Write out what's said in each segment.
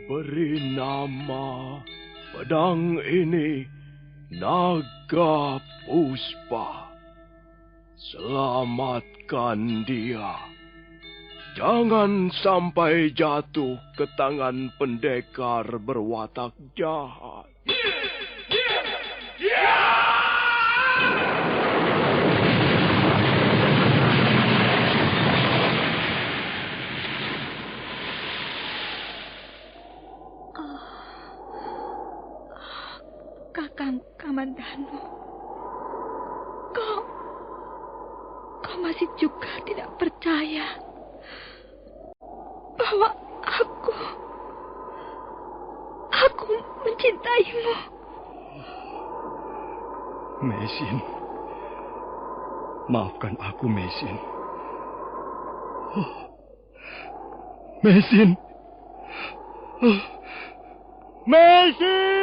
Beri nama pedang ini Naga Puspa. Selamatkan dia. Jangan sampai jatuh ke tangan pendekar berwatak jahat. Kakang Kamandanu, kau masih juga tidak percaya bahwa aku mencintaimu. Mesin, maafkan aku, Mesin. Mesin. Mesin!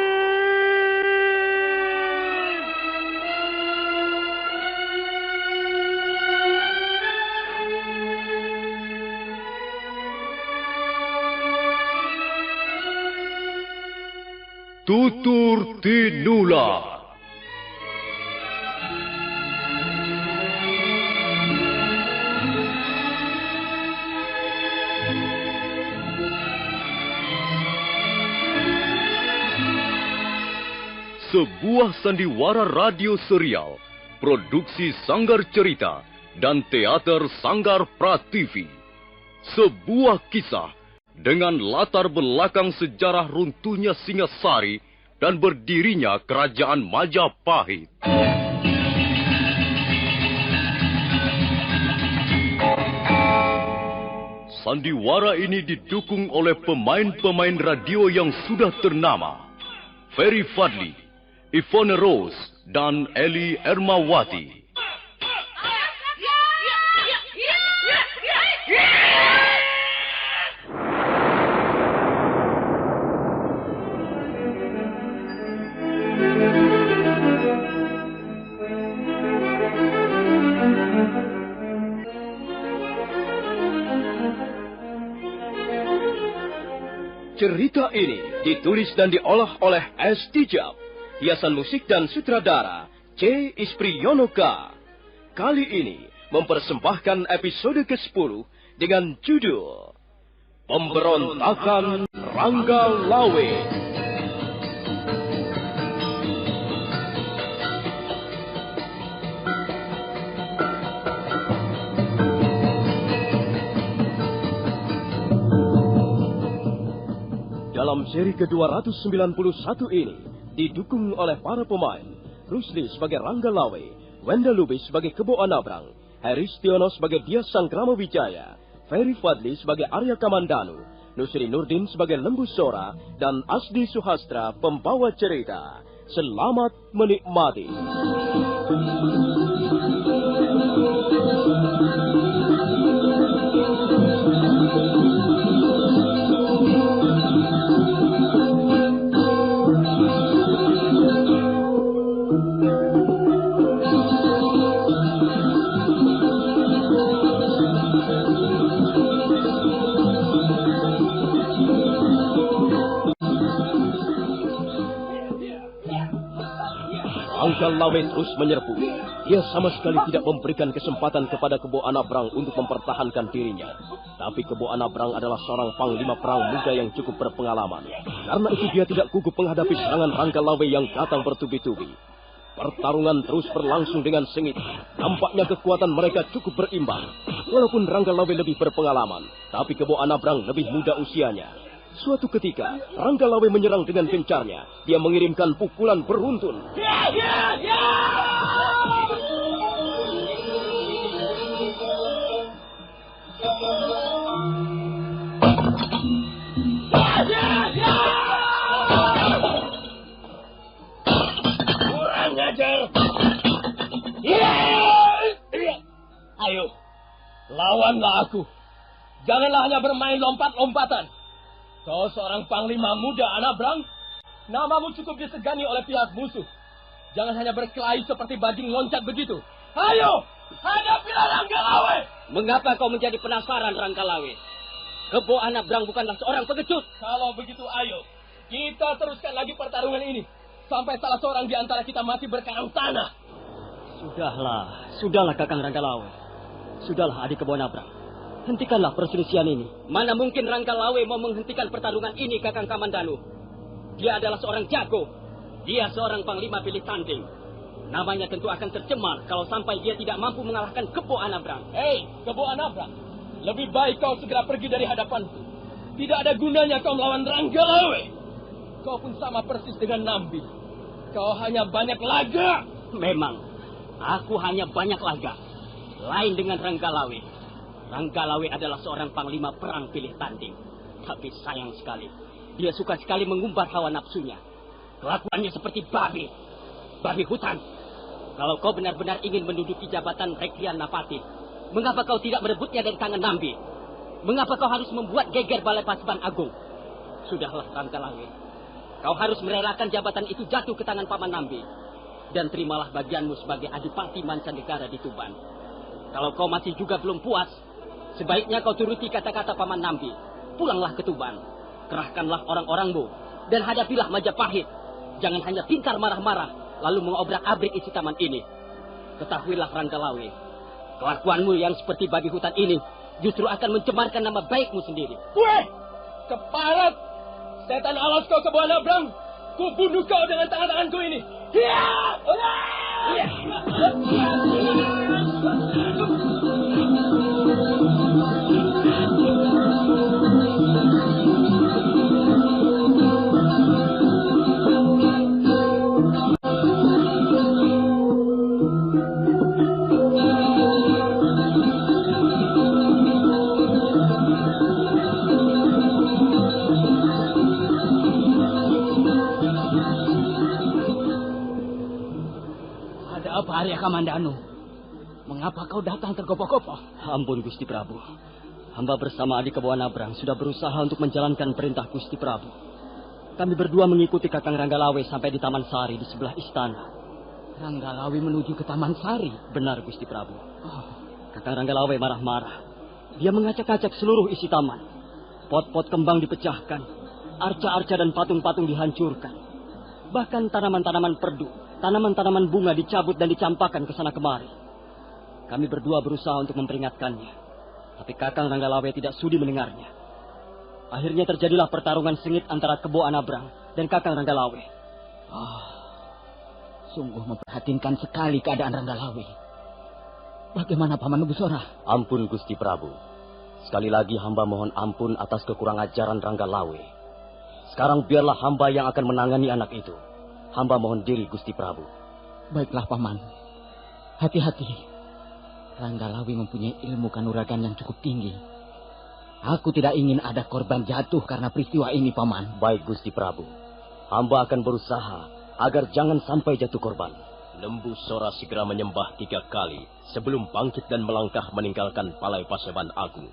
Tutur Tinula. Sebuah sandiwara radio serial, produksi Sanggar Cerita dan teater Sanggar Prativi. Sebuah kisah dengan latar belakang sejarah runtuhnya Singasari dan berdirinya Kerajaan Majapahit. Sandiwara ini didukung oleh pemain-pemain radio yang sudah ternama. Ferry Fadli, Ivone Rose, dan Eli Ermawati. Cerita ini ditulis dan diolah oleh S. Tijab. Hiasan musik dan sutradara C. Ispriyonoka. Kali ini mempersembahkan episode ke-10 dengan judul Pemberontakan Rangga Lawe. Dalam seri ke-291 ini, didukung oleh para pemain, Rusli sebagai Rangga Lawe, Wenda Lubis sebagai Kebo Anabrang, Heris Tiono sebagai Dias Sangkrama Wijaya, Ferry Fadli sebagai Arya Kamandanu, Nusri Nurdin sebagai Lembu Sora, dan Asdi Suhastra pembawa cerita. Selamat menikmati. Rangga Lawe terus menyerbu. Dia sama sekali tidak memberikan kesempatan kepada Kebo Anabrang untuk mempertahankan dirinya. Tapi Kebo Anabrang adalah seorang panglima perang muda yang cukup berpengalaman. Karena itu dia tidak gugup menghadapi serangan Rangga Lawe yang datang bertubi-tubi. Pertarungan terus berlangsung dengan sengit. Nampaknya kekuatan mereka cukup berimbang. Walaupun Rangga Lawe lebih berpengalaman, tapi Kebo Anabrang lebih muda usianya. Suatu ketika, Rangga Lawe menyerang dengan gencarnya. Dia mengirimkan pukulan beruntun. Kurang ajar. Ayo, lawanlah aku. Janganlah hanya bermain lompat-lompatan. Kau seorang panglima muda, Anabrang. Namamu cukup disegani oleh pihak musuh. Jangan hanya berkelahi seperti bajing loncat begitu. Ayo, hadapilah Rangga Lawe. Mengapa kau menjadi penasaran, Rangga Lawe? Kebo Anabrang bukanlah seorang pengecut. Kalau begitu, ayo. Kita teruskan lagi pertarungan ini. Sampai salah seorang di antara kita mati berkarang tanah. Sudahlah Kakang Ranggalawe. Sudahlah adik Kebo Anabrang. Hentikanlah perselisihan ini. Mana mungkin Ranggalawe mau menghentikan pertarungan ini, Kakang Kamandanu. Dia adalah seorang jago. Dia seorang panglima pilih tanding. Namanya tentu akan tercemar kalau sampai dia tidak mampu mengalahkan Kebo Anabrang. Hei, Kebo Anabrang. Lebih baik kau segera pergi dari hadapanku. Tidak ada gunanya kau melawan Ranggalawe. Kau pun sama persis dengan Nambi. Kau hanya banyak laga. Memang, aku hanya banyak laga. Lain dengan Ranggalawe. Ranggalawe adalah seorang panglima perang pilih tanding. Tapi sayang sekali, dia suka sekali mengumbar hawa nafsunya. Kelakuannya seperti babi hutan. Kalau kau benar-benar ingin menduduki jabatan Rekrian Napati, mengapa kau tidak merebutnya dari tangan Nambi? Mengapa kau harus membuat geger Balai Paseban Agung? Sudahlah Ranggalawe, kau harus merelakan jabatan itu jatuh ke tangan Paman Nambi. Dan terimalah bagianmu sebagai adipati mancanegara di Tuban. Kalau kau masih juga belum puas, sebaiknya kau turuti kata-kata Paman Nambi. Pulanglah ke Tuban, kerahkanlah orang-orangmu, dan hadapilah Majapahit. Jangan hanya pintar marah-marah, lalu mengobrak-abrik isi taman ini. Ketahuilah Ranggalawe, kelakuanmu yang seperti babi hutan ini justru akan mencemarkan nama baikmu sendiri. Weh, keparat! Setan alas kau Kebo Anabrang! Ku bunuh kau dengan tangan-tanganku ini! Hiya! Hiya! Apa Arya Kamandanu? Mengapa kau datang tergopoh-gopoh? Ampun Gusti Prabu. Hamba bersama adik Kebo Anabrang sudah berusaha untuk menjalankan perintah Gusti Prabu. Kami berdua mengikuti Kakang Ranggalawe sampai di Taman Sari di sebelah istana. Ranggalawe menuju ke Taman Sari? Benar Gusti Prabu. Kakang Ranggalawe marah-marah. Dia mengacak-acak seluruh isi taman. Pot-pot kembang dipecahkan. Arca-arca dan patung-patung dihancurkan. Bahkan tanaman-tanaman perdu, tanaman-tanaman bunga dicabut dan dicampakkan ke sana kemari. Kami berdua berusaha untuk memperingatkannya. Tapi Kakang Ranggalawe tidak sudi mendengarnya. Akhirnya terjadilah pertarungan sengit antara Kebo Anabrang dan Kakang Ranggalawe. Sungguh memprihatinkan sekali keadaan Ranggalawe. Bagaimana Paman Nubusora? Ampun Gusti Prabu. Sekali lagi hamba mohon ampun atas kekurang ajaran Ranggalawe. Sekarang biarlah hamba yang akan menangani anak itu. Hamba mohon diri Gusti Prabu. Baiklah Paman. Hati-hati. Ranggalawe mempunyai ilmu kanuragan yang cukup tinggi. Aku tidak ingin ada korban jatuh karena peristiwa ini Paman. Baik Gusti Prabu. Hamba akan berusaha agar jangan sampai jatuh korban. Lembu Sora segera menyembah 3 kali sebelum bangkit dan melangkah meninggalkan Balai Paseban Agung.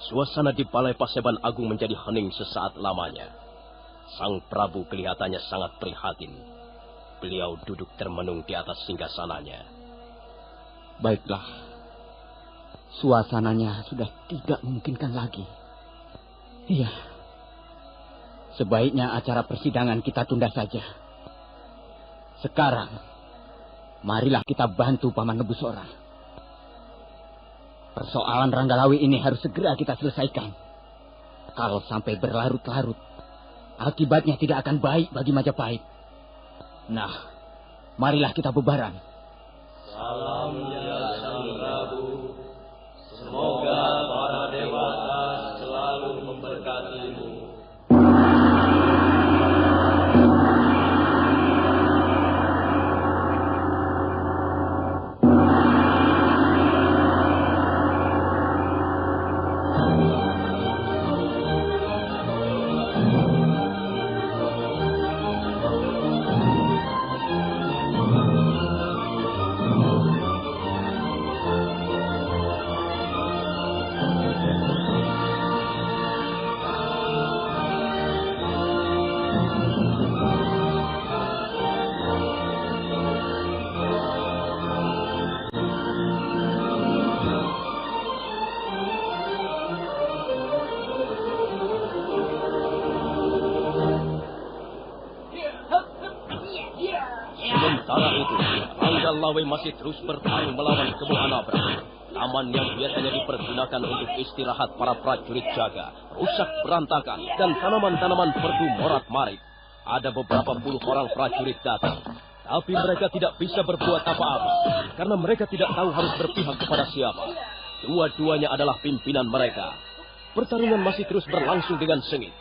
Suasana di Balai Paseban Agung menjadi hening sesaat lamanya. Sang Prabu kelihatannya sangat prihatin. Beliau duduk termenung di atas singgasananya. Baiklah. Suasananya sudah tidak memungkinkan lagi. Iya. Sebaiknya acara persidangan kita tunda saja. Sekarang, marilah kita bantu Paman Nubusora. Persoalan Ranggalawe ini harus segera kita selesaikan. Kalau sampai berlarut-larut, akibatnya tidak akan baik bagi Majapahit. Nah, marilah kita bubaran. Salam ya Sang Prabu. Semoga para dewata selalu memberkatimu. Lawe masih terus bertarung melawan Kebo Anabrang. Taman yang biasanya dipergunakan untuk istirahat para prajurit jaga rusak berantakan dan tanaman-tanaman perdu morat-marit. Ada beberapa puluh orang prajurit datang, tapi mereka tidak bisa berbuat apa-apa karena mereka tidak tahu harus berpihak kepada siapa. Dua-duanya adalah pimpinan mereka. Pertarungan masih terus berlangsung dengan sengit.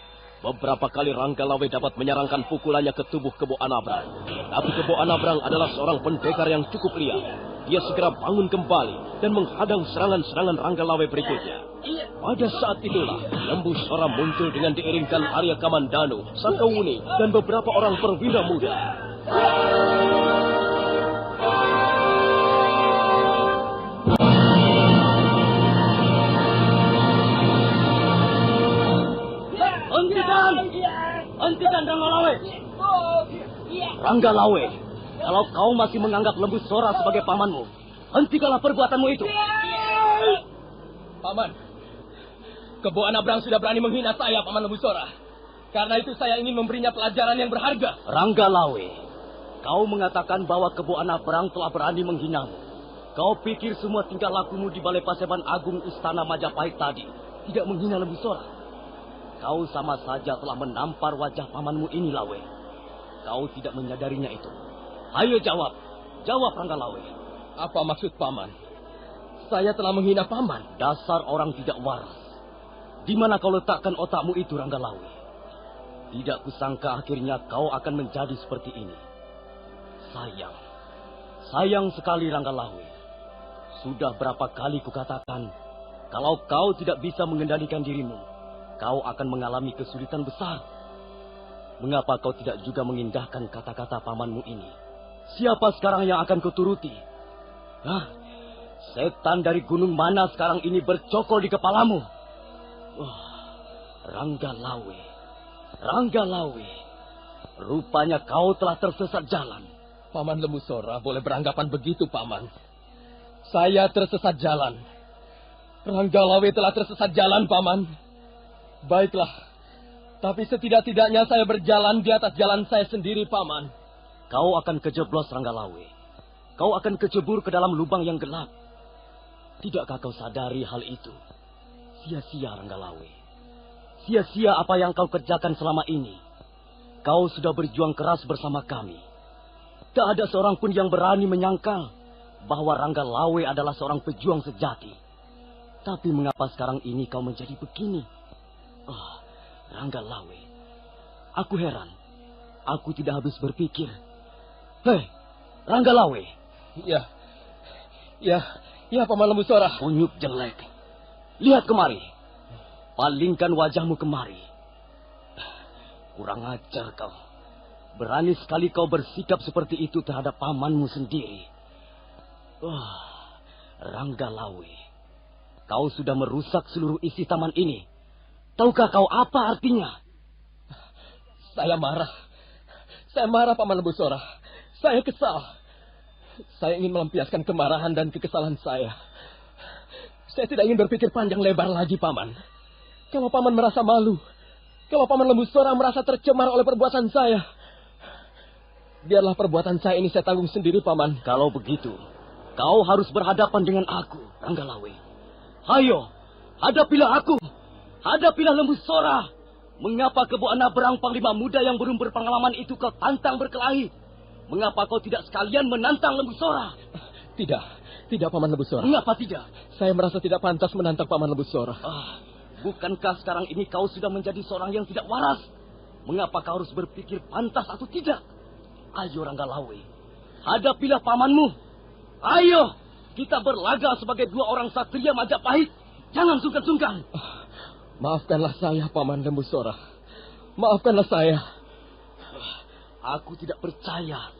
Beberapa kali Rangga Lawe dapat menyerangkan pukulannya ke tubuh Kebo Anabrang. Tapi Kebo Anabrang adalah seorang pendekar yang cukup liar. Dia segera bangun kembali dan menghadang serangan-serangan Rangga Lawe berikutnya. Pada saat itulah, Lembu Sora muncul dengan diiringkan Arya Kamandanu, Sakawuni, dan beberapa orang perwira muda. Hentikan Rangga Lawe! Rangga Lawe, kalau kau masih menganggap Lembu Sora sebagai pamanmu, hentikanlah perbuatanmu itu. Paman, Kebo Anabrang sudah berani menghina saya, Paman Lembu Sora. Karena itu saya ingin memberinya pelajaran yang berharga. Rangga Lawe, kau mengatakan bahwa Kebo Anabrang telah berani menghinamu. Kau pikir semua tingkah lakumu di Balai Paseban Agung Istana Majapahit tadi tidak menghina Lembu Sora? Kau sama saja telah menampar wajah pamanmu ini, Lawe. Kau tidak menyadarinya itu. Ayo jawab. Jawab, Rangga Lawe. Apa maksud Paman? Saya telah menghina Paman. Dasar orang tidak waras. Di mana kau letakkan otakmu itu, Rangga Lawe? Tidak kusangka akhirnya kau akan menjadi seperti ini. Sayang. Sayang sekali, Rangga Lawe. Sudah berapa kali kukatakan, kalau kau tidak bisa mengendalikan dirimu, kau akan mengalami kesulitan besar. Mengapa kau tidak juga mengindahkan kata-kata pamanmu ini? Siapa sekarang yang akan kau turuti? Hah? Setan dari gunung mana sekarang ini bercokol di kepalamu? Rangga Lawe. Rangga Lawe. Rupanya kau telah tersesat jalan. Paman Lembu Sora boleh beranggapan begitu, Paman. Saya tersesat jalan. Rangga Lawe telah tersesat jalan, Paman. Baiklah, tapi setidak-tidaknya saya berjalan di atas jalan saya sendiri, Paman. Kau akan kejeblos, Rangga Lawe. Kau akan kecebur ke dalam lubang yang gelap. Tidakkah kau sadari hal itu? Sia-sia, Rangga Lawe. Sia-sia apa yang kau kerjakan selama ini. Kau sudah berjuang keras bersama kami. Tak ada seorang pun yang berani menyangkal bahwa Rangga Lawe adalah seorang pejuang sejati. Tapi mengapa sekarang ini kau menjadi begini? Rangga Lawe, aku heran. Aku tidak habis berpikir. Hei, Rangga Lawe. Ya, Paman Lembu Sora. Kunyuk jelek. Lihat kemari. Palingkan wajahmu kemari. Kurang ajar kau. Berani sekali kau bersikap seperti itu terhadap pamanmu sendiri. Rangga Lawe, kau sudah merusak seluruh isi taman ini. Tahukah kau apa artinya? Saya marah. Saya marah, Paman Lembu Sora. Saya kesal. Saya ingin melampiaskan kemarahan dan kekesalan saya. Saya tidak ingin berpikir panjang lebar lagi, Paman. Kalau Paman merasa malu, kalau Paman Lembu Sora merasa tercemar oleh perbuatan saya, biarlah perbuatan saya ini saya tanggung sendiri, Paman. Kalau begitu, kau harus berhadapan dengan aku, Rangga Lawe. Ayo, hadapilah aku. Hadapilah Lembu Sora. Mengapa Kebo Anabrang Panglima Muda yang belum berpengalaman itu kau tantang berkelahi? Mengapa kau tidak sekalian menantang Lembu Sora? Tidak Paman Lembu Sora. Mengapa tidak? Saya merasa tidak pantas menantang Paman Lembu Sora. Bukankah sekarang ini kau sudah menjadi seorang yang tidak waras? Mengapa kau harus berpikir pantas atau tidak? Ayo Rangga Lawe, hadapilah pamanmu. Ayo, kita berlaga sebagai dua orang satria Majapahit. Jangan sungkan-sungkan. Maafkanlah saya, Paman Lembu Sora. Maafkanlah saya. Aku tidak percaya.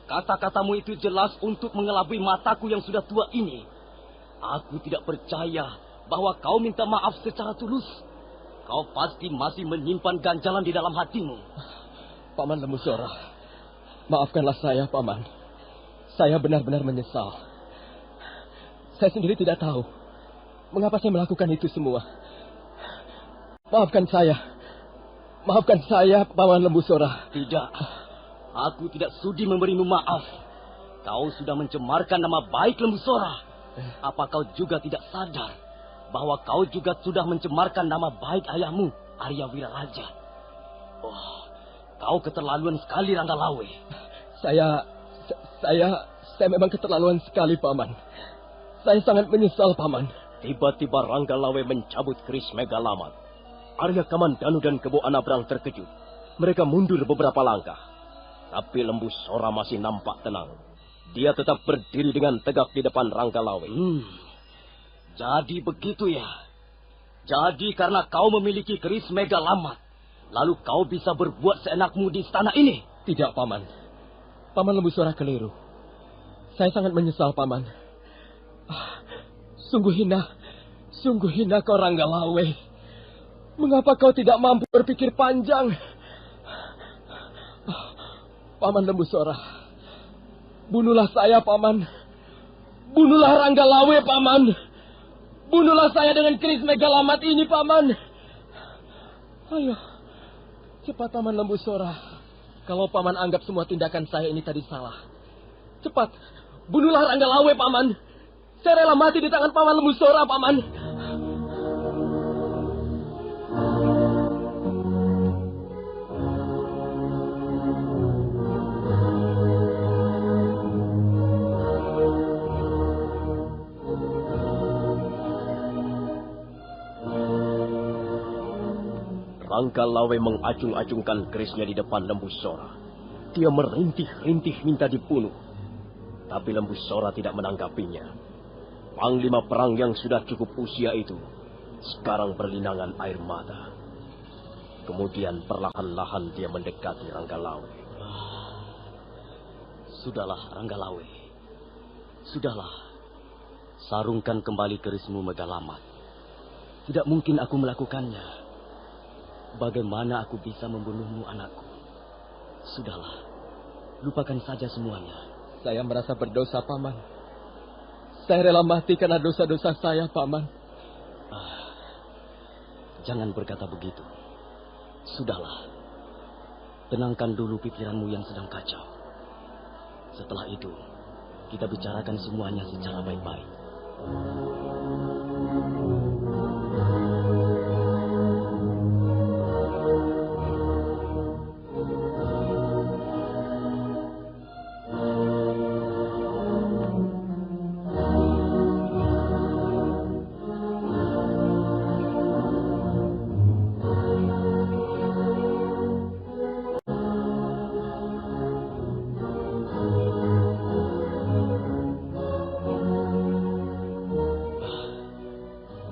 Kata-katamu itu jelas untuk mengelabui mataku yang sudah tua ini. Aku tidak percaya bahwa kau minta maaf secara tulus. Kau pasti masih menyimpan ganjalan di dalam hatimu. Paman Lembu Sora, maafkanlah saya, Paman. Saya benar-benar menyesal. Saya sendiri tidak tahu mengapa saya melakukan itu semua. Maafkan saya. Maafkan saya, Paman Lembu Sora. Tidak. Aku tidak sudi memberimu maaf. Kau sudah mencemarkan nama baik Lembu Sora. Apa kau juga tidak sadar bahwa kau juga sudah mencemarkan nama baik ayahmu, Arya Wiraraja? Oh, kau keterlaluan sekali, Ranggalawe. Saya memang keterlaluan sekali, Paman. Saya sangat menyesal, Paman. Tiba-tiba Ranggalawe mencabut keris Megalamat. Arya Kamandanu dan Kebo Anabrang terkejut. Mereka mundur beberapa langkah. Tapi Lembu Sora masih nampak tenang. Dia tetap berdiri dengan tegak di depan Ranggalawe. Jadi begitu ya. Jadi karena kau memiliki keris Megalamat, lalu kau bisa berbuat seenakmu di istana ini? Tidak, Paman. Paman Lembu Sora keliru. Saya sangat menyesal, Paman. Sungguh hina kau, Ranggalawe. Mengapa kau tidak mampu berpikir panjang? Paman Lembu Sora, bunuhlah saya, Paman. Bunuhlah Ranggalawe, Paman. Bunuhlah saya dengan keris Megalamat ini, Paman. Ayo, cepat, Paman Lembu Sora. Kalau Paman anggap semua tindakan saya ini tadi salah, cepat, bunuhlah Ranggalawe, Paman. Saya rela mati di tangan Paman Lembu Sora, Paman. Ranggalawe mengacung-acungkan kerisnya di depan Lembu Sora. Dia merintih-rintih minta dibunuh. Tapi Lembu Sora tidak menanggapinya. Panglima perang yang sudah cukup usia itu sekarang berlinangan air mata. Kemudian perlahan-lahan dia mendekati Ranggalawe. Sudahlah, Ranggalawe. Sudahlah. Sarungkan kembali kerismu Megalamat. Tidak mungkin aku melakukannya. Bagaimana aku bisa membunuhmu, anakku? Sudahlah, lupakan saja semuanya. Saya merasa berdosa, Paman. Saya rela mati karena dosa-dosa saya, Paman. Jangan berkata begitu. Sudahlah, tenangkan dulu pikiranmu yang sedang kacau. Setelah itu, kita bicarakan semuanya secara baik-baik.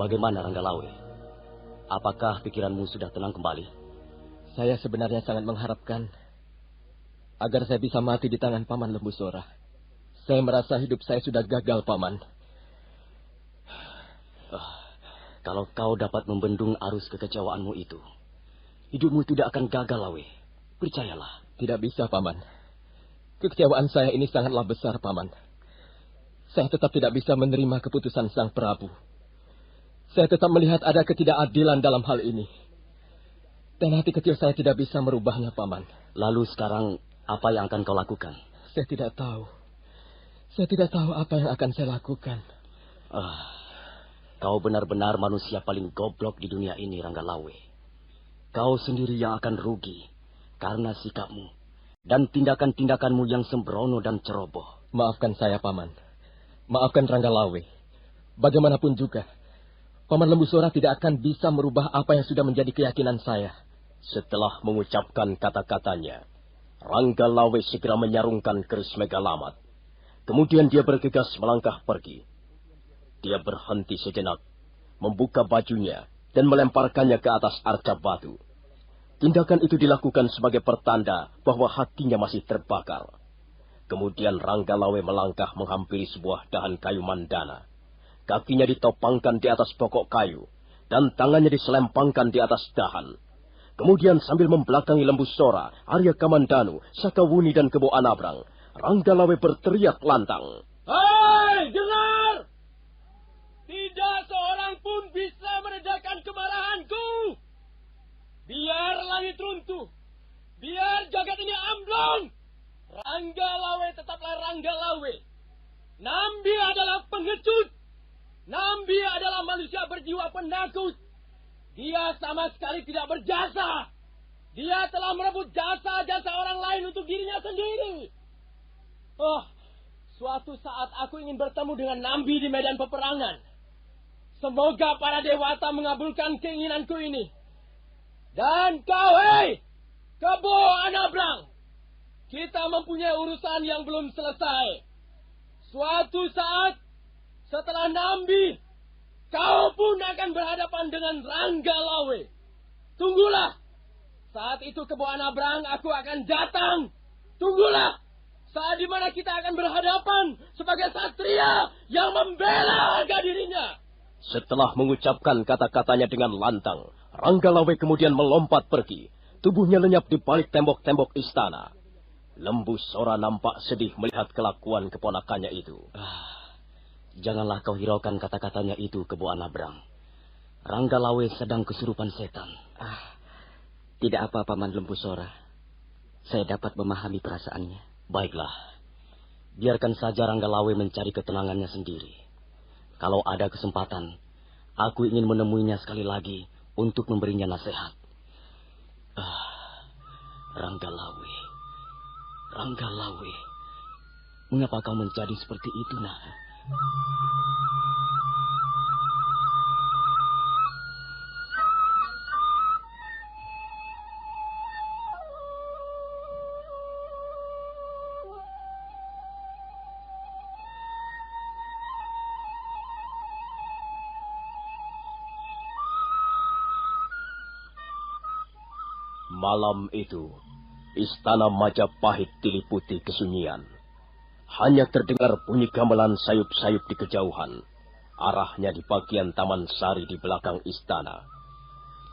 Bagaimana, Ranggalawe? Apakah pikiranmu sudah tenang kembali? Saya sebenarnya sangat mengharapkan agar saya bisa mati di tangan Paman Lembu Sora. Saya merasa hidup saya sudah gagal, Paman. Kalau kau dapat membendung arus kekecewaanmu itu, hidupmu tidak akan gagal, Lawe. Percayalah. Tidak bisa, Paman. Kekecewaan saya ini sangatlah besar, Paman. Saya tetap tidak bisa menerima keputusan Sang Prabu. Saya tetap melihat ada ketidakadilan dalam hal ini. Dan hati kecil saya tidak bisa merubahnya, Paman. Lalu sekarang, apa yang akan kau lakukan? Saya tidak tahu. Saya tidak tahu apa yang akan saya lakukan. Kau benar-benar manusia paling goblok di dunia ini, Ranggalawe. Kau sendiri yang akan rugi karena sikapmu dan tindakan-tindakanmu yang sembrono dan ceroboh. Maafkan saya, Paman. Maafkan Ranggalawe. Bagaimanapun juga, Paman Lembu Sora tidak akan bisa merubah apa yang sudah menjadi keyakinan saya. Setelah mengucapkan kata-katanya, Ranggalawe segera menyarungkan keris Megalamat. Kemudian dia bergegas melangkah pergi. Dia berhenti sejenak, membuka bajunya, dan melemparkannya ke atas arca batu. Tindakan itu dilakukan sebagai pertanda bahwa hatinya masih terbakar. Kemudian Ranggalawe melangkah menghampiri sebuah dahan kayu mandana. Kakinya ditopangkan di atas pokok kayu, dan tangannya diselempangkan di atas dahan. Kemudian sambil membelakangi Lembu Sora, Arya Kamandanu, Sakawuni dan Kebo Anabrang, Ranggalawe berteriak lantang. Hai, dengar! Tidak seorang pun bisa meredakan kemarahanku. Biar langit runtuh, biar jagat ini amblong. Ranggalawe tetaplah Ranggalawe. penakut. Dia sama sekali tidak berjasa. Dia telah merebut jasa-jasa orang lain untuk dirinya sendiri. Oh, suatu saat aku ingin bertemu dengan Nambi di medan peperangan. Semoga para dewata mengabulkan keinginanku ini. Dan kau, hei, Kebo Anabrang, kita mempunyai urusan yang belum selesai. Suatu saat setelah Nambi, kau pun akan berhadapan dengan Ranggalawe. Tunggulah. Saat itu Kebo Anabrang, aku akan datang. Tunggulah. Saat dimana kita akan berhadapan sebagai satria yang membela harga dirinya. Setelah mengucapkan kata-katanya dengan lantang, Ranggalawe kemudian melompat pergi. Tubuhnya lenyap di balik tembok-tembok istana. Lembu Sora nampak sedih melihat kelakuan keponakannya itu. Janganlah kau hiraukan kata-katanya itu, Kebo Anabrang. Ranggalawe sedang kesurupan setan. Tidak apa, Paman Lembu Sora. Saya dapat memahami perasaannya. Baiklah. Biarkan saja Ranggalawe mencari ketenangannya sendiri. Kalau ada kesempatan, aku ingin menemuinya sekali lagi untuk memberinya nasihat. Ranggalawe. Ranggalawe. Mengapa kau menjadi seperti itu, nak? Malam itu, istana Majapahit diliputi kesunyian. Hanya terdengar bunyi gamelan sayup-sayup di kejauhan. Arahnya di bagian Taman Sari di belakang istana.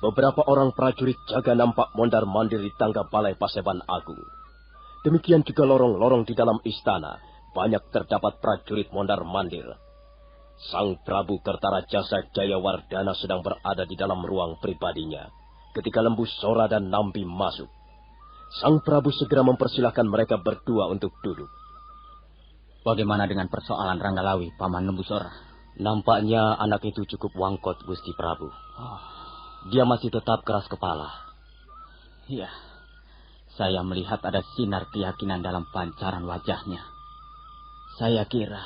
Beberapa orang prajurit jaga nampak mondar-mandir di tangga balai Paseban Agung. Demikian juga lorong-lorong di dalam istana. Banyak terdapat prajurit mondar-mandir. Sang Prabu Kertarajasa Jayawardana sedang berada di dalam ruang pribadinya ketika Lembu Sora dan Nambi masuk. Sang Prabu segera mempersilahkan mereka berdua untuk duduk. Bagaimana dengan persoalan Ranggalawe, Paman Lembu Sora? Nampaknya anak itu cukup wangkot, Gusti Prabu. Dia masih tetap keras kepala. Iya, saya melihat ada sinar keyakinan dalam pancaran wajahnya. Saya kira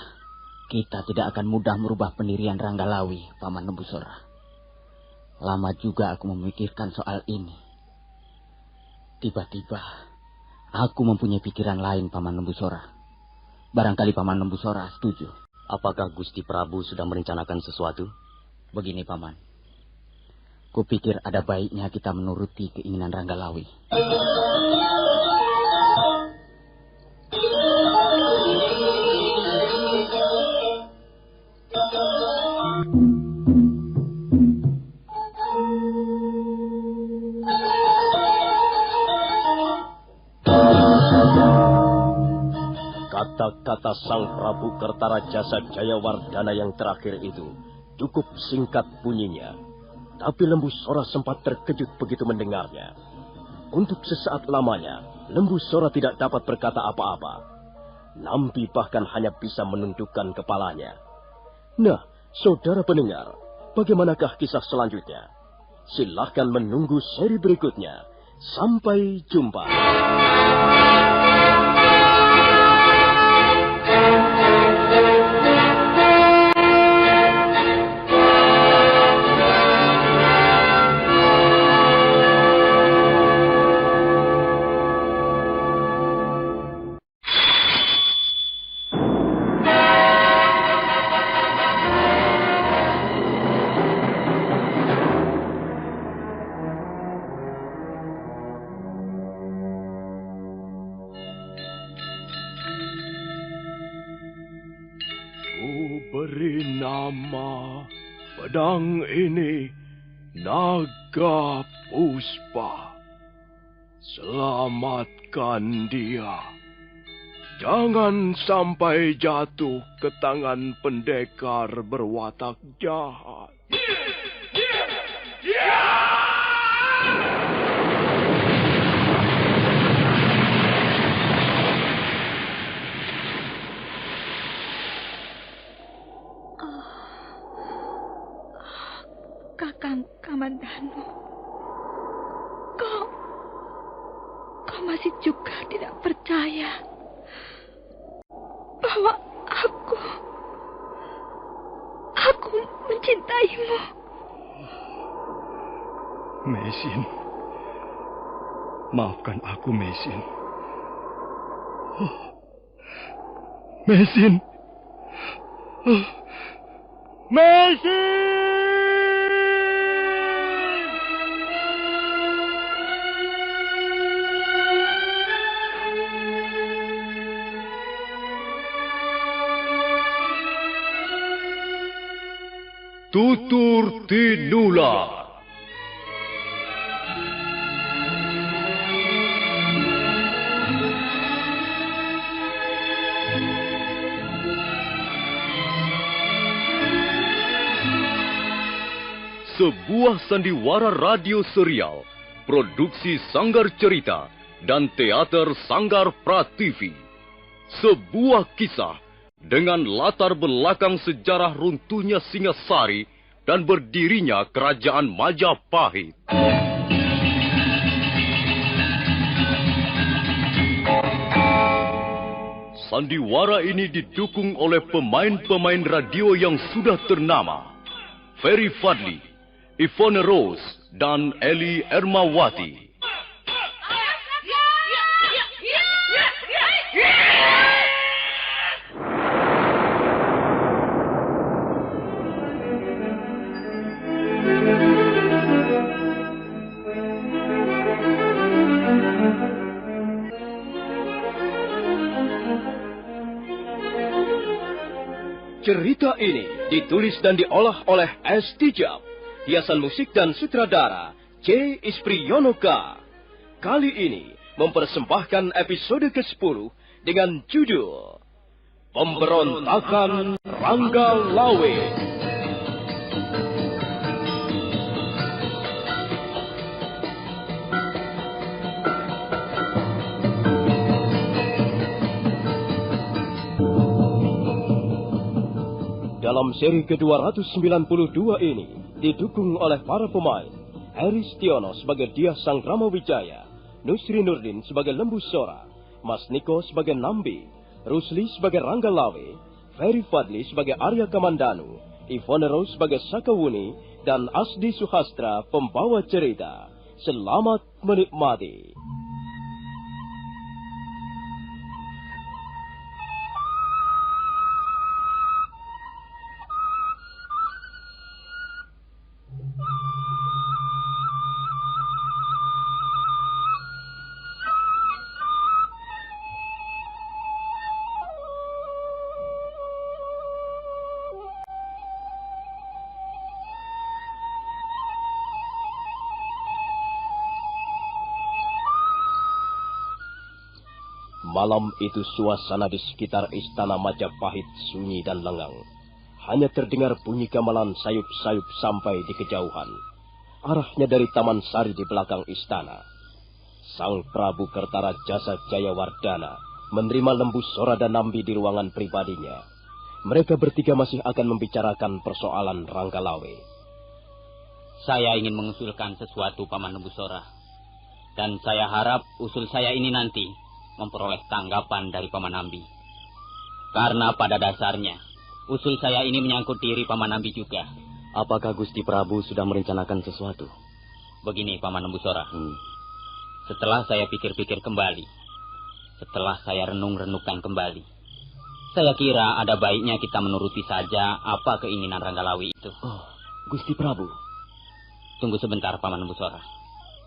kita tidak akan mudah merubah pendirian Ranggalawe, Paman Lembu Sora. Lama juga aku memikirkan soal ini. Tiba-tiba, aku mempunyai pikiran lain, Paman Lembu Sora. Barangkali Paman Lembu Sora setuju. Apakah Gusti Prabu sudah merencanakan sesuatu? Begini, Paman. Kupikir ada baiknya kita menuruti keinginan Ranggalawe. Kata-kata Sang Prabu Kertarajasa Jayawardana yang terakhir itu cukup singkat bunyinya. Tapi Lembu Sora sempat terkejut begitu mendengarnya. Untuk sesaat lamanya, Lembu Sora tidak dapat berkata apa-apa. Nambi bahkan hanya bisa menundukkan kepalanya. Nah, saudara pendengar, bagaimanakah kisah selanjutnya? Silahkan menunggu seri berikutnya. Sampai jumpa. Beri nama pedang ini Naga Puspa. Selamatkan dia. Jangan sampai jatuh ke tangan pendekar berwatak jahat. Kamandanu, kau masih juga tidak percaya bahwa aku mencintaimu. Mesin, maafkan aku, Mesin. Mesin. Mesin! Tutur Tinular. Sebuah sandiwara radio serial, produksi Sanggar Cerita dan Teater Sanggar Prativi. Sebuah kisah dengan latar belakang sejarah runtuhnya Singasari dan berdirinya Kerajaan Majapahit. Sandiwara ini didukung oleh pemain-pemain radio yang sudah ternama. Ferry Fadli, Ivone Rose, dan Eli Ermawati. Cerita ini ditulis dan diolah oleh S. Tijab. Hiasan musik dan sutradara C. Ispriyonoka. Kali ini mempersembahkan episode ke-10 dengan judul Pemberontakan Ranggalawe. Dalam seri ke-292 ini didukung oleh para pemain Heri Stiono sebagai Dyah Sangkrama Wijaya, Nusri Nurdin sebagai Lembu Sora, Mas Niko sebagai Nambi, Rusli sebagai Ranggalawe, Ferry Fadli sebagai Arya Kamandanu, Ivone Rose sebagai Sakawuni, dan Asdi Suhastra pembawa cerita. Selamat menikmati. Malam itu suasana di sekitar istana Majapahit sunyi dan lengang. Hanya terdengar bunyi gamelan sayup-sayup sampai di kejauhan. Arahnya dari Taman Sari di belakang istana. Sang Prabu Kertara Jasa Jayawardana menerima Lembu Sora dan Nambi di ruangan pribadinya. Mereka bertiga masih akan membicarakan persoalan Ranggalawe. Saya ingin mengusulkan sesuatu, Paman Lembu Sora. Dan saya harap usul saya ini nanti memperoleh tanggapan dari Paman Nambi. Karena pada dasarnya, usul saya ini menyangkut diri Paman Nambi juga. Apakah Gusti Prabu sudah merencanakan sesuatu? Begini, Paman Lembu Sora. Setelah saya pikir-pikir kembali, setelah saya renung-renungkan kembali, saya kira ada baiknya kita menuruti saja apa keinginan Ranggalawe itu. Oh, Gusti Prabu. Tunggu sebentar, Paman Lembu Sora.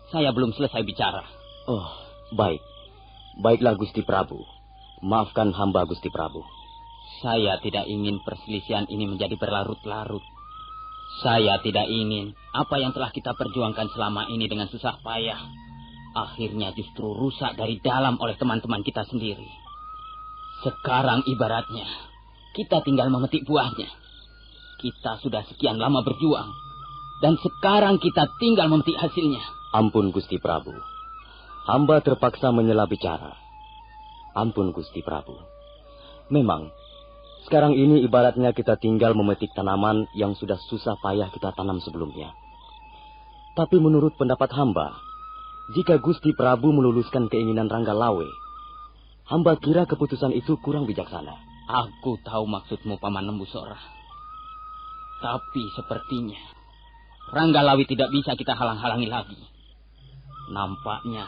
Saya belum selesai bicara. Oh, baik. Baiklah Gusti Prabu. Maafkan hamba Gusti Prabu. Saya tidak ingin perselisihan ini menjadi berlarut-larut. Saya tidak ingin apa yang telah kita perjuangkan selama ini dengan susah payah akhirnya justru rusak dari dalam oleh teman-teman kita sendiri. Sekarang ibaratnya kita tinggal memetik buahnya. Kita sudah sekian lama berjuang dan sekarang kita tinggal memetik hasilnya. Ampun Gusti Prabu. Hamba terpaksa menyela bicara. Ampun Gusti Prabu. Memang, sekarang ini ibaratnya kita tinggal memetik tanaman yang sudah susah payah kita tanam sebelumnya. Tapi menurut pendapat hamba, jika Gusti Prabu meluluskan keinginan Ranggalawe, hamba kira keputusan itu kurang bijaksana. Aku tahu maksudmu, Paman Nembusora. Tapi sepertinya Ranggalawe tidak bisa kita halang-halangi lagi. Nampaknya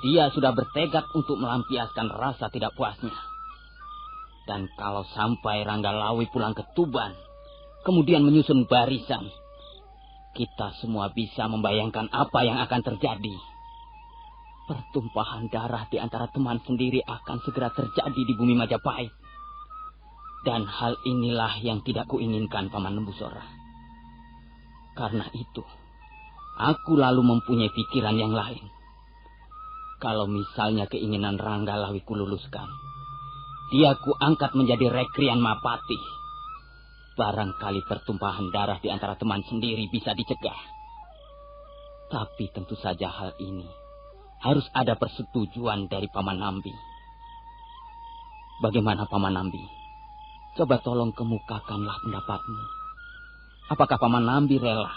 dia sudah bertekad untuk melampiaskan rasa tidak puasnya. Dan kalau sampai Ranggalawe pulang ke Tuban, kemudian menyusun barisan, kita semua bisa membayangkan apa yang akan terjadi. Pertumpahan darah di antara teman sendiri akan segera terjadi di bumi Majapahit. Dan hal inilah yang tidak kuinginkan, Paman Nembusora. Karena itu, aku lalu mempunyai pikiran yang lain. Kalau misalnya keinginan Ranggalawe kululuskan, dia kuangkat menjadi Rekrian Mapati. Barangkali pertumpahan darah di antara teman sendiri bisa dicegah. Tapi tentu saja hal ini harus ada persetujuan dari Paman Nambi. Bagaimana, Paman Nambi? Coba tolong kemukakanlah pendapatmu. Apakah Paman Nambi rela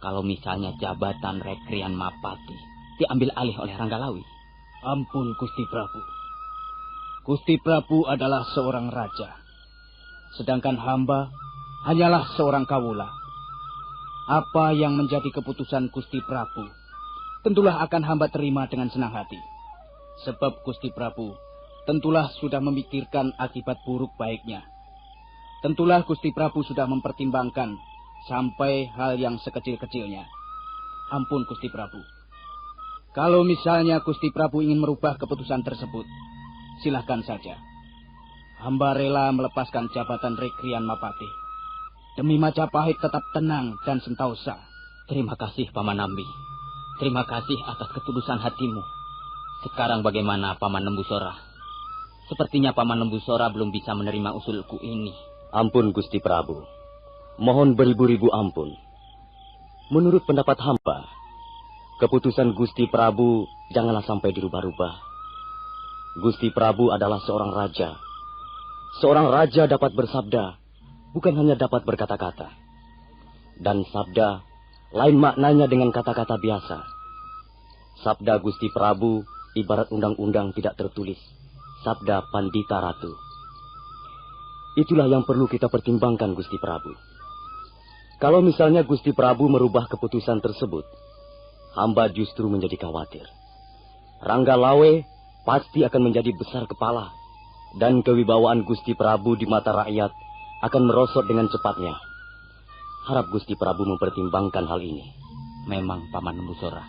kalau misalnya jabatan Rekrian Mapati diambil alih oleh Ranggalawe? Ampun, Gusti Prabu. Gusti Prabu adalah seorang raja. Sedangkan hamba hanyalah seorang kawula. Apa yang menjadi keputusan Gusti Prabu, tentulah akan hamba terima dengan senang hati. Sebab Gusti Prabu tentulah sudah memikirkan akibat buruk baiknya. Tentulah Gusti Prabu sudah mempertimbangkan sampai hal yang sekecil-kecilnya. Ampun, Gusti Prabu. Kalau misalnya Gusti Prabu ingin merubah keputusan tersebut, silahkan saja. Hamba rela melepaskan jabatan Rekrian Mapati demi Majapahit tetap tenang dan sentosa. Terima kasih, Paman Nambi. Terima kasih atas ketulusan hatimu. Sekarang bagaimana, Paman Nembusora? Sepertinya Paman Nembusora belum bisa menerima usulku ini. Ampun, Gusti Prabu. Mohon beribu-ribu ampun. Menurut pendapat hamba, keputusan Gusti Prabu janganlah sampai dirubah-rubah. Gusti Prabu adalah seorang raja. Seorang raja dapat bersabda, bukan hanya dapat berkata-kata. Dan sabda lain maknanya dengan kata-kata biasa. Sabda Gusti Prabu ibarat undang-undang tidak tertulis. Sabda Pandita Ratu. Itulah yang perlu kita pertimbangkan, Gusti Prabu. Kalau misalnya Gusti Prabu merubah keputusan tersebut, hamba justru menjadi khawatir. Ranggalawe pasti akan menjadi besar kepala, dan kewibawaan Gusti Prabu di mata rakyat akan merosot dengan cepatnya. Harap Gusti Prabu mempertimbangkan hal ini. Memang, Paman Nembusora.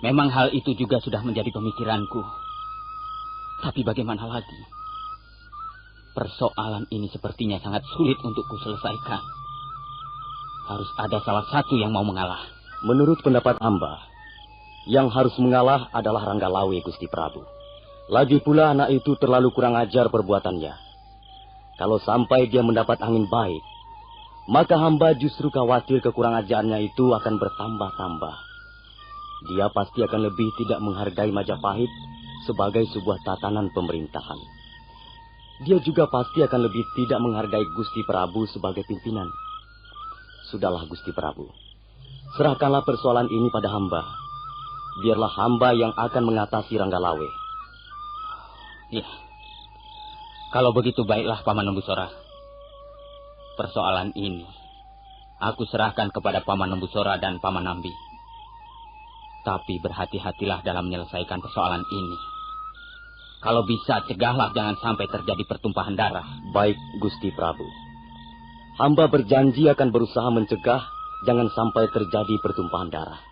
Memang hal itu juga sudah menjadi pemikiranku. Tapi bagaimana lagi? Persoalan ini sepertinya sangat sulit untuk kuselesaikan. Harus ada salah satu yang mau mengalah. Menurut pendapat hamba, yang harus mengalah adalah Ranggalawe, Gusti Prabu. Lagi pula anak itu terlalu kurang ajar perbuatannya. Kalau sampai dia mendapat angin baik, maka hamba justru khawatir kekurangan ajarnya itu akan bertambah-tambah. Dia pasti akan lebih tidak menghargai Majapahit sebagai sebuah tatanan pemerintahan. Dia juga pasti akan lebih tidak menghargai Gusti Prabu sebagai pimpinan. Sudahlah, Gusti Prabu. Serahkanlah persoalan ini pada hamba. Biarlah hamba yang akan mengatasi Ranggalawe. Ya. Kalau begitu baiklah, Paman Nembusora. Persoalan ini aku serahkan kepada Paman Nembusora dan Paman Nambi. Tapi berhati-hatilah dalam menyelesaikan persoalan ini. Kalau bisa, cegahlah jangan sampai terjadi pertumpahan darah. Baik, Gusti Prabu. Hamba berjanji akan berusaha mencegah jangan sampai terjadi pertumpahan darah.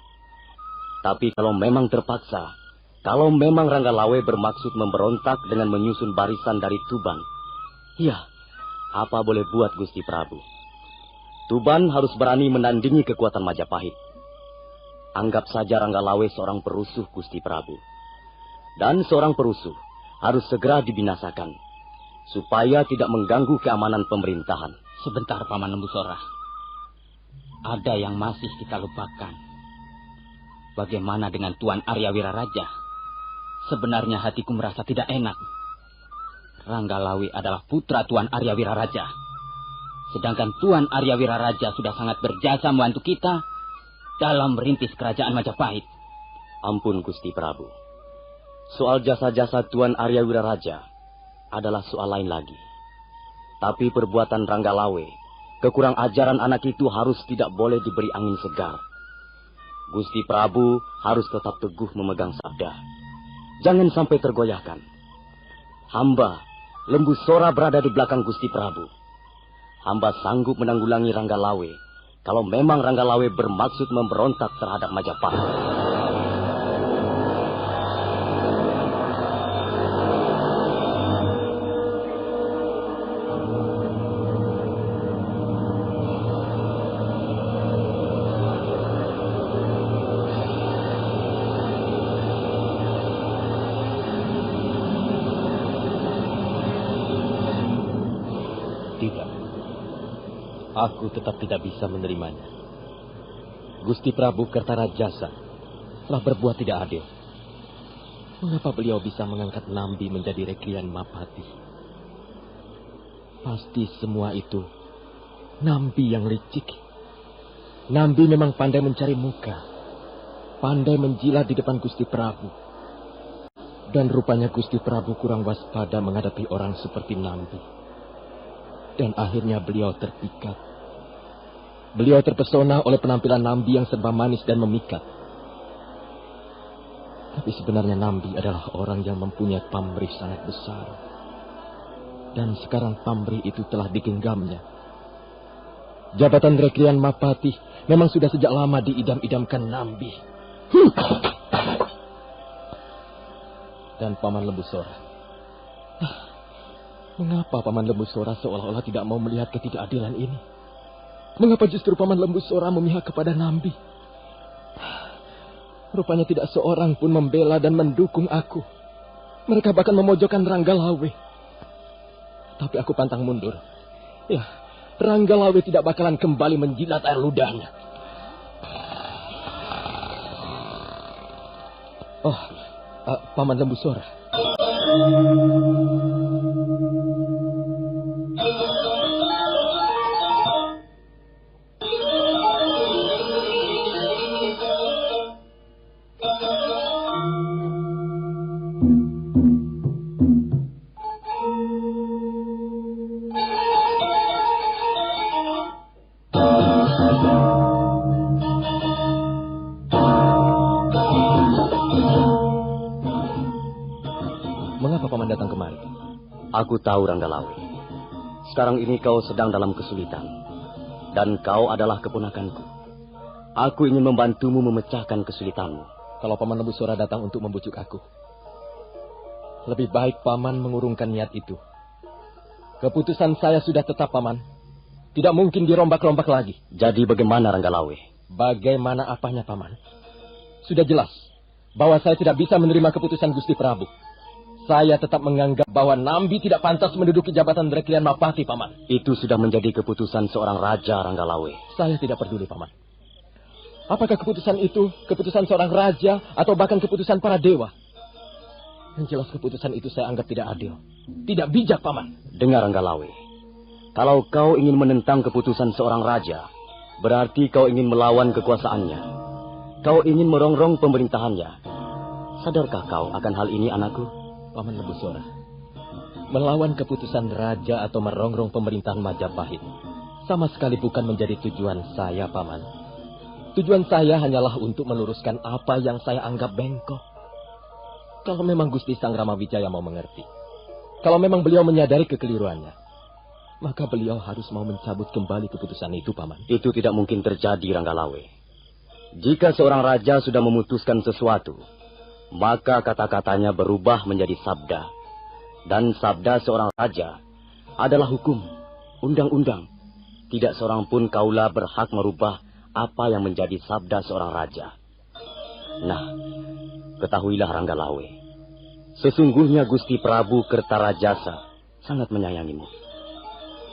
Tapi kalau memang terpaksa, kalau memang Ranggalawe bermaksud memberontak dengan menyusun barisan dari Tuban, ya, apa boleh buat Gusti Prabu. Tuban harus berani menandingi kekuatan Majapahit. Anggap saja Ranggalawe seorang perusuh, Gusti Prabu. Dan seorang perusuh harus segera dibinasakan, supaya tidak mengganggu keamanan pemerintahan. Sebentar, Paman Nembusora. Ada yang masih kita lupakan. Bagaimana dengan Tuan Arya Wiraraja? Sebenarnya hatiku merasa tidak enak. Ranggalawe adalah putra Tuan Arya Wiraraja. Sedangkan Tuan Arya Wiraraja sudah sangat berjasa membantu kita. dalam merintis kerajaan Majapahit. Ampun Gusti Prabu. Soal jasa-jasa Tuan Arya Wiraraja adalah soal lain lagi. Tapi perbuatan Ranggalawe, kekurang ajaran anak itu harus tidak boleh diberi angin segar. Gusti Prabu harus tetap teguh memegang sabda. Jangan sampai tergoyahkan. Hamba, Lembu Sora berada di belakang Gusti Prabu. Hamba sanggup menanggulangi Ranggalawe kalau memang Ranggalawe bermaksud memberontak terhadap Majapahit. Aku tetap tidak bisa menerimanya. Gusti Prabu Kertarajasa telah berbuat tidak adil. Mengapa beliau bisa mengangkat Nambi menjadi Rekrian Mapati? Pasti semua itu Nambi yang licik. Nambi memang pandai mencari muka, pandai menjilat di depan Gusti Prabu. Dan rupanya Gusti Prabu kurang waspada menghadapi orang seperti Nambi. Dan akhirnya beliau terpikat. Beliau terpesona oleh penampilan Nambi yang serba manis dan memikat. Tapi sebenarnya Nambi adalah orang yang mempunyai pamrih sangat besar. Dan sekarang pamrih itu telah digenggamnya. Jabatan Rekrian Mapati memang sudah sejak lama diidam-idamkan Nambi. Dan Paman Lembu Sora. Mengapa Paman Lembu Sora seolah-olah tidak mau melihat ketidakadilan ini? Mengapa justru Paman Lembu Sora memihak kepada Nambi? Rupanya tidak seorang pun membela dan mendukung aku. Mereka bahkan memojokkan Ranggalawe. Tapi aku pantang mundur. Ya, Ranggalawe tidak bakalan kembali menjilat air ludahnya. Oh, Paman Lembu Sora. Aku tahu Ranggalawe. Sekarang ini kau sedang dalam kesulitan. Dan kau adalah keponakanku. Aku ingin membantumu memecahkan kesulitanmu. Kalau Paman Lembu Sora datang untuk membujuk aku, lebih baik Paman mengurungkan niat itu. Keputusan saya sudah tetap, Paman. Tidak mungkin dirombak-rombak lagi. Jadi bagaimana Ranggalawe? Bagaimana apanya, Paman? Sudah jelas bahwa saya tidak bisa menerima keputusan Gusti Prabu. Saya tetap menganggap bahwa Nambi tidak pantas menduduki jabatan Rekrian Mapati, Paman. Itu sudah menjadi keputusan seorang raja, Ranggalawe. Saya tidak peduli, Paman. Apakah keputusan itu keputusan seorang raja atau bahkan keputusan para dewa? Yang jelas keputusan itu saya anggap tidak adil. Tidak bijak, Paman. Dengar, Ranggalawe. Kalau kau ingin menentang keputusan seorang raja, berarti kau ingin melawan kekuasaannya. Kau ingin merongrong pemerintahannya. Sadarkah kau akan hal ini, anakku? Paman Lembu Sora, melawan keputusan raja atau merongrong pemerintahan Majapahit sama sekali bukan menjadi tujuan saya, Paman. Tujuan saya hanyalah untuk meluruskan apa yang saya anggap bengkok. Kalau memang Gusti Sang Ramawijaya mau mengerti, kalau memang beliau menyadari kekeliruannya, maka beliau harus mau mencabut kembali keputusan itu, Paman. Itu tidak mungkin terjadi, Ranggalawe. Jika seorang raja sudah memutuskan sesuatu, maka kata-katanya berubah menjadi sabda. Dan sabda seorang raja adalah hukum, undang-undang. Tidak seorang pun kaula berhak merubah apa yang menjadi sabda seorang raja. Nah, ketahuilah Ranggalawe, sesungguhnya Gusti Prabu Kertarajasa sangat menyayangimu.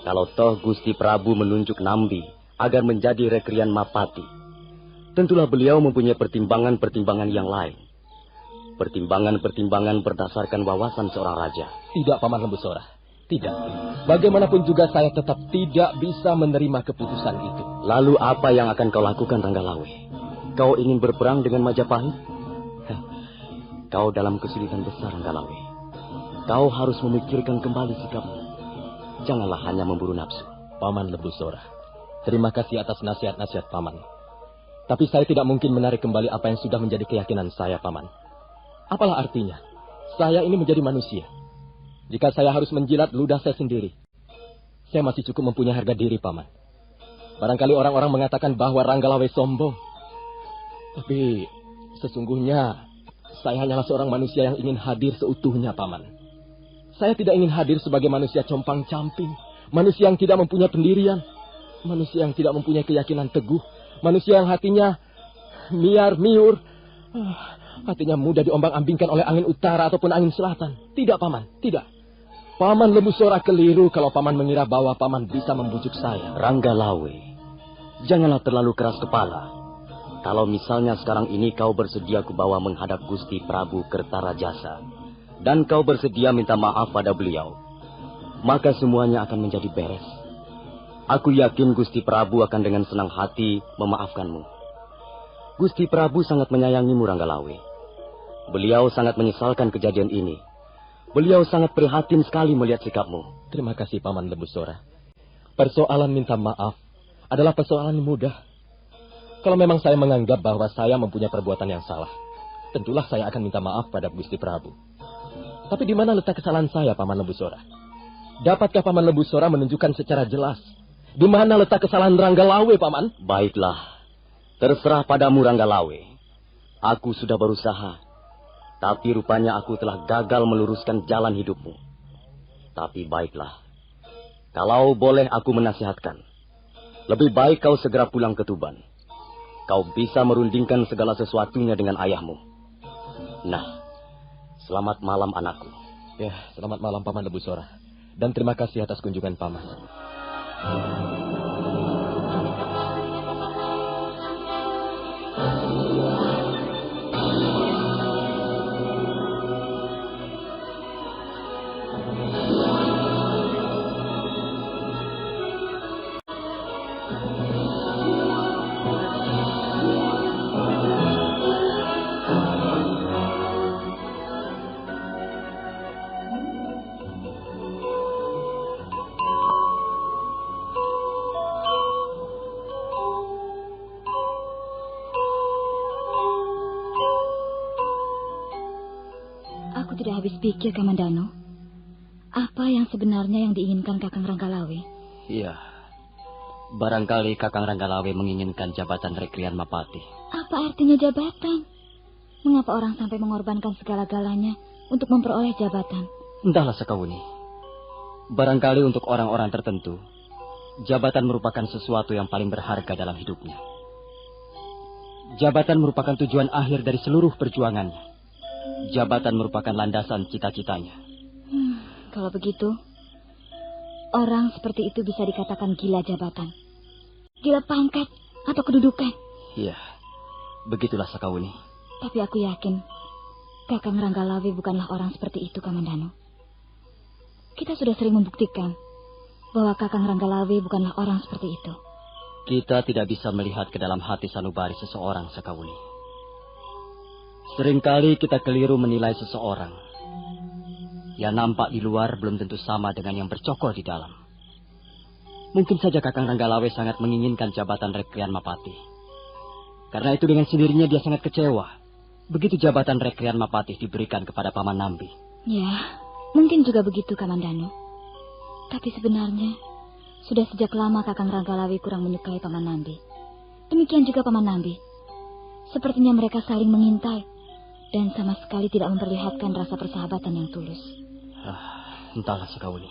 Kalau toh Gusti Prabu menunjuk Nambi agar menjadi Rekrian Mapati, tentulah beliau mempunyai pertimbangan-pertimbangan yang lain. Pertimbangan-pertimbangan berdasarkan wawasan seorang raja. Tidak, Paman Lembu Sora. Tidak. Bagaimanapun juga saya tetap tidak bisa menerima keputusan itu. Lalu apa yang akan kau lakukan, Ranggalawe? Kau ingin berperang dengan Majapahit? Kau dalam kesulitan besar, Ranggalawe. Kau harus memikirkan kembali sikapmu. Janganlah hanya memburu nafsu. Paman Lebusora, terima kasih atas nasihat-nasihat Paman. Tapi saya tidak mungkin menarik kembali apa yang sudah menjadi keyakinan saya, Paman. Apalah artinya? Saya ini menjadi manusia. Jika saya harus menjilat ludah saya sendiri, saya masih cukup mempunyai harga diri, Paman. Barangkali orang-orang mengatakan bahwa Ranggalawe sombong. Tapi sesungguhnya saya hanyalah seorang manusia yang ingin hadir seutuhnya, Paman. Saya tidak ingin hadir sebagai manusia compang-camping, manusia yang tidak mempunyai pendirian, manusia yang tidak mempunyai keyakinan teguh, manusia yang hatinya miar-miur, hatinya mudah diombang-ambingkan oleh angin utara ataupun angin selatan. Tidak, Paman, tidak. Paman Lebusora keliru kalau Paman mengira bahwa Paman bisa membujuk saya. Ranggalawe, janganlah terlalu keras kepala. Kalau misalnya sekarang ini kau bersedia kubawa menghadap Gusti Prabu Kertarajasa, dan kau bersedia minta maaf pada beliau, maka semuanya akan menjadi beres. Aku yakin Gusti Prabu akan dengan senang hati memaafkanmu. Gusti Prabu sangat menyayangimu, Ranggalawe. Beliau sangat menyesalkan kejadian ini. Beliau sangat prihatin sekali melihat sikapmu. Terima kasih, Paman Lebusora. Persoalan minta maaf adalah persoalan mudah. Kalau memang saya menganggap bahwa saya mempunyai perbuatan yang salah, tentulah saya akan minta maaf pada Gusti Prabu. Tapi di mana letak kesalahan saya, Paman Lebusora? Dapatkah Paman Lebusora menunjukkan secara jelas di mana letak kesalahan Ranggalawe, Paman? Baiklah, terserah padamu, Ranggalawe. Aku sudah berusaha, tapi rupanya aku telah gagal meluruskan jalan hidupmu. Tapi baiklah, kalau boleh aku menasihatkan, lebih baik kau segera pulang ke Tuban. Kau bisa merundingkan segala sesuatunya dengan ayahmu. Nah, selamat malam anakku. Ya, selamat malam Paman Lebusora. Dan terima kasih atas kunjungan Paman. Aku tidak habis pikir, Kamandano. Apa yang sebenarnya yang diinginkan Kakang Ranggalawe? Iya. Barangkali Kakang Ranggalawe menginginkan jabatan Rekrian Mapati. Apa artinya jabatan? Mengapa orang sampai mengorbankan segala-galanya untuk memperoleh jabatan? Entahlah, Sekawuni. Barangkali untuk orang-orang tertentu, jabatan merupakan sesuatu yang paling berharga dalam hidupnya. Jabatan merupakan tujuan akhir dari seluruh perjuangannya. Jabatan merupakan landasan cita-citanya. Kalau begitu, orang seperti itu bisa dikatakan gila jabatan. Gila pangkat atau kedudukan. Iya, begitulah Sekawuni. Tapi aku yakin Kakang Ranggalawe bukanlah orang seperti itu, Kamandano. Kita sudah sering membuktikan bahwa Kakang Ranggalawe bukanlah orang seperti itu. Kita tidak bisa melihat ke dalam hati sanubari seseorang, Sekawuni. Seringkali kita keliru menilai seseorang. Yang nampak di luar belum tentu sama dengan yang bercokol di dalam. Mungkin saja Kakang Ranggalawe sangat menginginkan jabatan Rekrian Mapati. Karena itu dengan sendirinya dia sangat kecewa begitu jabatan Rekrian Mapati diberikan kepada Paman Nambi. Ya, mungkin juga begitu, Kamandano. Tapi sebenarnya sudah sejak lama Kakang Ranggalawe kurang menyukai Paman Nambi. Demikian juga Paman Nambi. Sepertinya mereka saling mengintai dan sama sekali tidak memperlihatkan rasa persahabatan yang tulus. Entahlah, Sekawuni.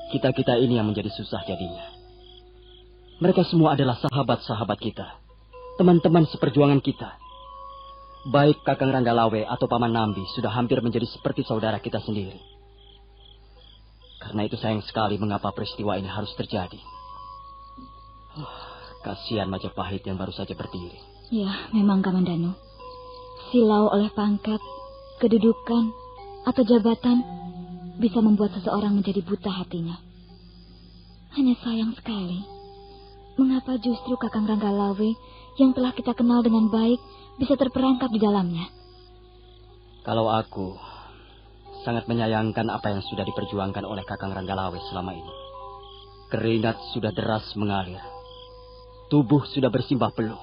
Kita-kita ini yang menjadi susah jadinya. Mereka semua adalah sahabat-sahabat kita, teman-teman seperjuangan kita. Baik Kakang Ranggalawe atau Paman Nambi sudah hampir menjadi seperti saudara kita sendiri. Karena itu sayang sekali mengapa peristiwa ini harus terjadi. Kasihan Majapahit yang baru saja berdiri. Ya, memang Kamandano. Silau oleh pangkat, kedudukan, atau jabatan bisa membuat seseorang menjadi buta hatinya. Hanya sayang sekali, mengapa justru Kakang Ranggalawe yang telah kita kenal dengan baik bisa terperangkap di dalamnya. Kalau aku sangat menyayangkan apa yang sudah diperjuangkan oleh Kakang Ranggalawe selama ini. Keringat sudah deras mengalir. Tubuh sudah bersimbah peluh.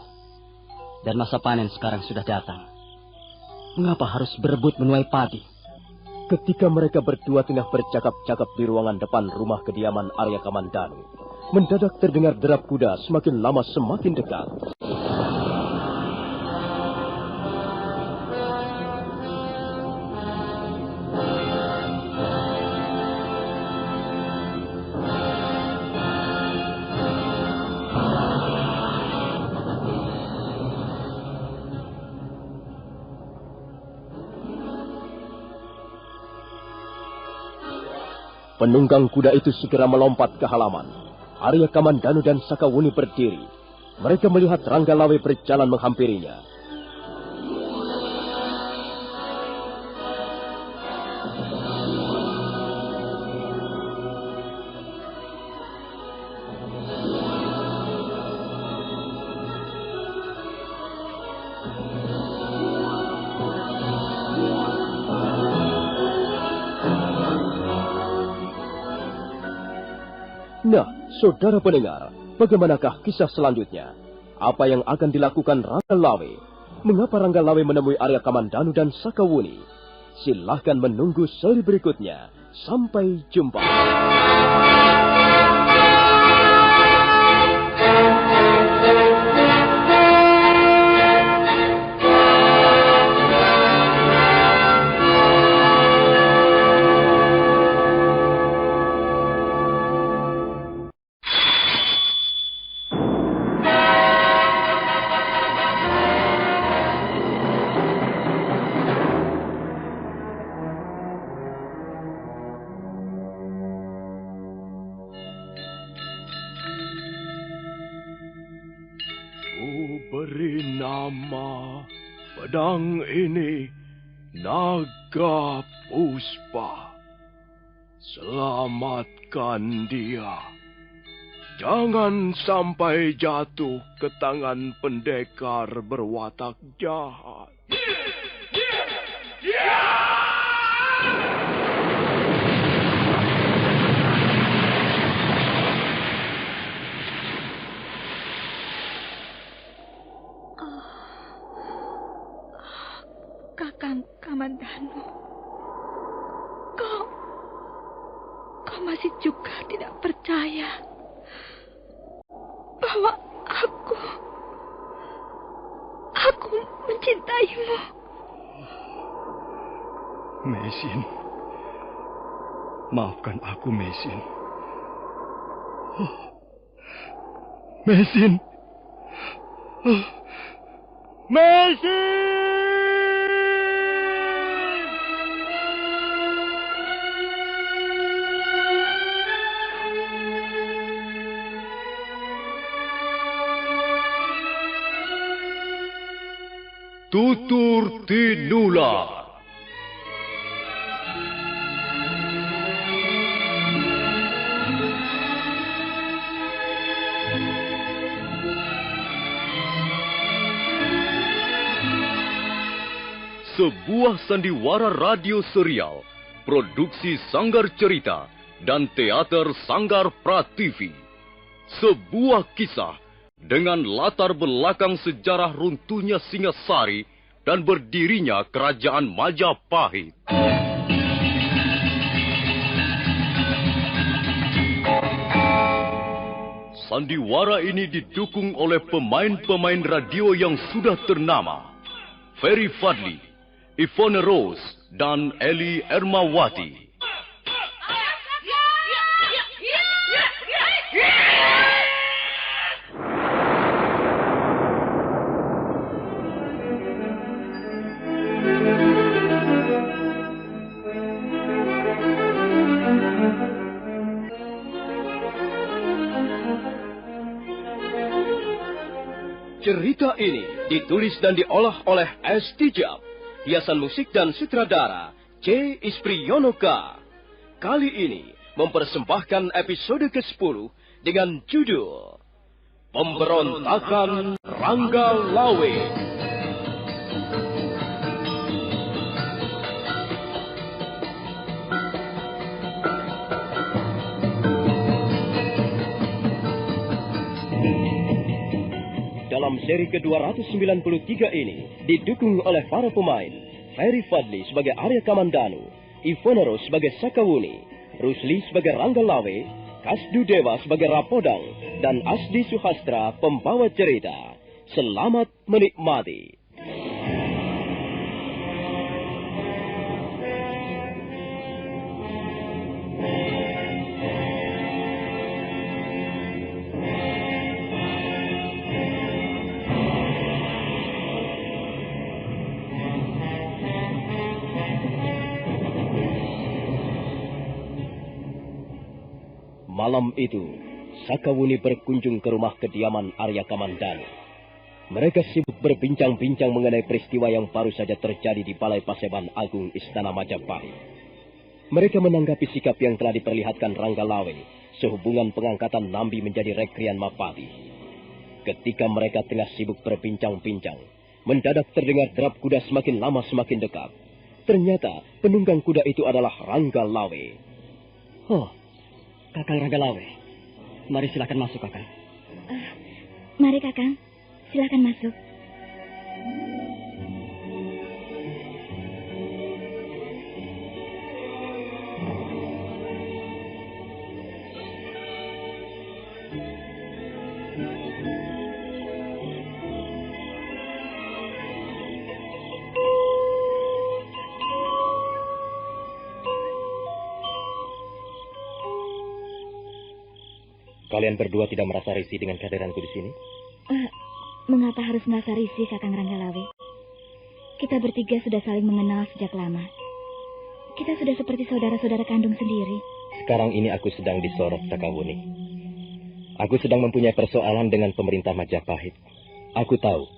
Dan masa panen sekarang sudah datang. Mengapa harus berebut menuai padi? Ketika mereka berdua tengah bercakap-cakap di ruangan depan rumah kediaman Arya Kamandanu, mendadak terdengar derap kuda semakin lama semakin dekat. Penunggang kuda itu segera melompat ke halaman. Arya Kamandanu dan Sakawuni berdiri. Mereka melihat Ranggalawe berjalan menghampirinya. Nah, saudara pendengar, bagaimanakah kisah selanjutnya? Apa yang akan dilakukan Ranggalawe? Mengapa Ranggalawe menemui Arya Kamandanu dan Sakawuni? Silahkan menunggu seri berikutnya. Sampai jumpa. Beri nama pedang ini Naga Puspa. Selamatkan dia. Jangan sampai jatuh ke tangan pendekar berwatak jahat. Kakang Kamandanu, kau masih juga tidak percaya bahwa aku mencintaimu. Mesin, maafkan aku, Mesin. Mesin. Mesin! Tutur Tinular. Sebuah sandiwara radio serial, produksi Sanggar Cerita dan Teater Sanggar Prativi. Sebuah kisah dengan latar belakang sejarah runtuhnya Singasari dan berdirinya Kerajaan Majapahit. Sandiwara ini didukung oleh pemain-pemain radio yang sudah ternama. Ferry Fadli, Ivone Rose, dan Eli Ermawati. Cerita ini ditulis dan diolah oleh S. Tijab, hiasan musik dan sutradara C. Ispriyonoka. Kali ini mempersembahkan episode ke-10 dengan judul Pemberontakan Rangga Lawe. Dalam seri ke-293 ini didukung oleh para pemain Ferry Fadli sebagai Arya Kamandanu, Ivonero sebagai Sakawuni, Rusli sebagai Rangga Lawe, Kasdu Dewa sebagai Rapodang, dan Asdi Suhastra pembawa cerita. Selamat menikmati. Malam itu, Sakawuni berkunjung ke rumah kediaman Arya Kamandanu. Mereka sibuk berbincang-bincang mengenai peristiwa yang baru saja terjadi di Balai Paseban Agung Istana Majapahit. Mereka menanggapi sikap yang telah diperlihatkan Rangga Lawe sehubungan pengangkatan Nambi menjadi Rekrian Mapati. Ketika mereka tengah sibuk berbincang-bincang, mendadak terdengar derap kuda semakin lama semakin dekat. Ternyata penunggang kuda itu adalah Rangga Lawe. Oh, Kakang Rangga Lawe. Mari silakan masuk, Kakang. Mari, Kakang. Silakan masuk. Kalian berdua tidak merasa risih dengan kehadiranku di sini? Mengapa harus merasa risih, Kakang Rangga Lawe? Kita bertiga sudah saling mengenal sejak lama. Kita sudah seperti saudara-saudara kandung sendiri. Sekarang ini aku sedang disorot, Sakawuni. Aku sedang mempunyai persoalan dengan pemerintah Majapahit. Aku tahu,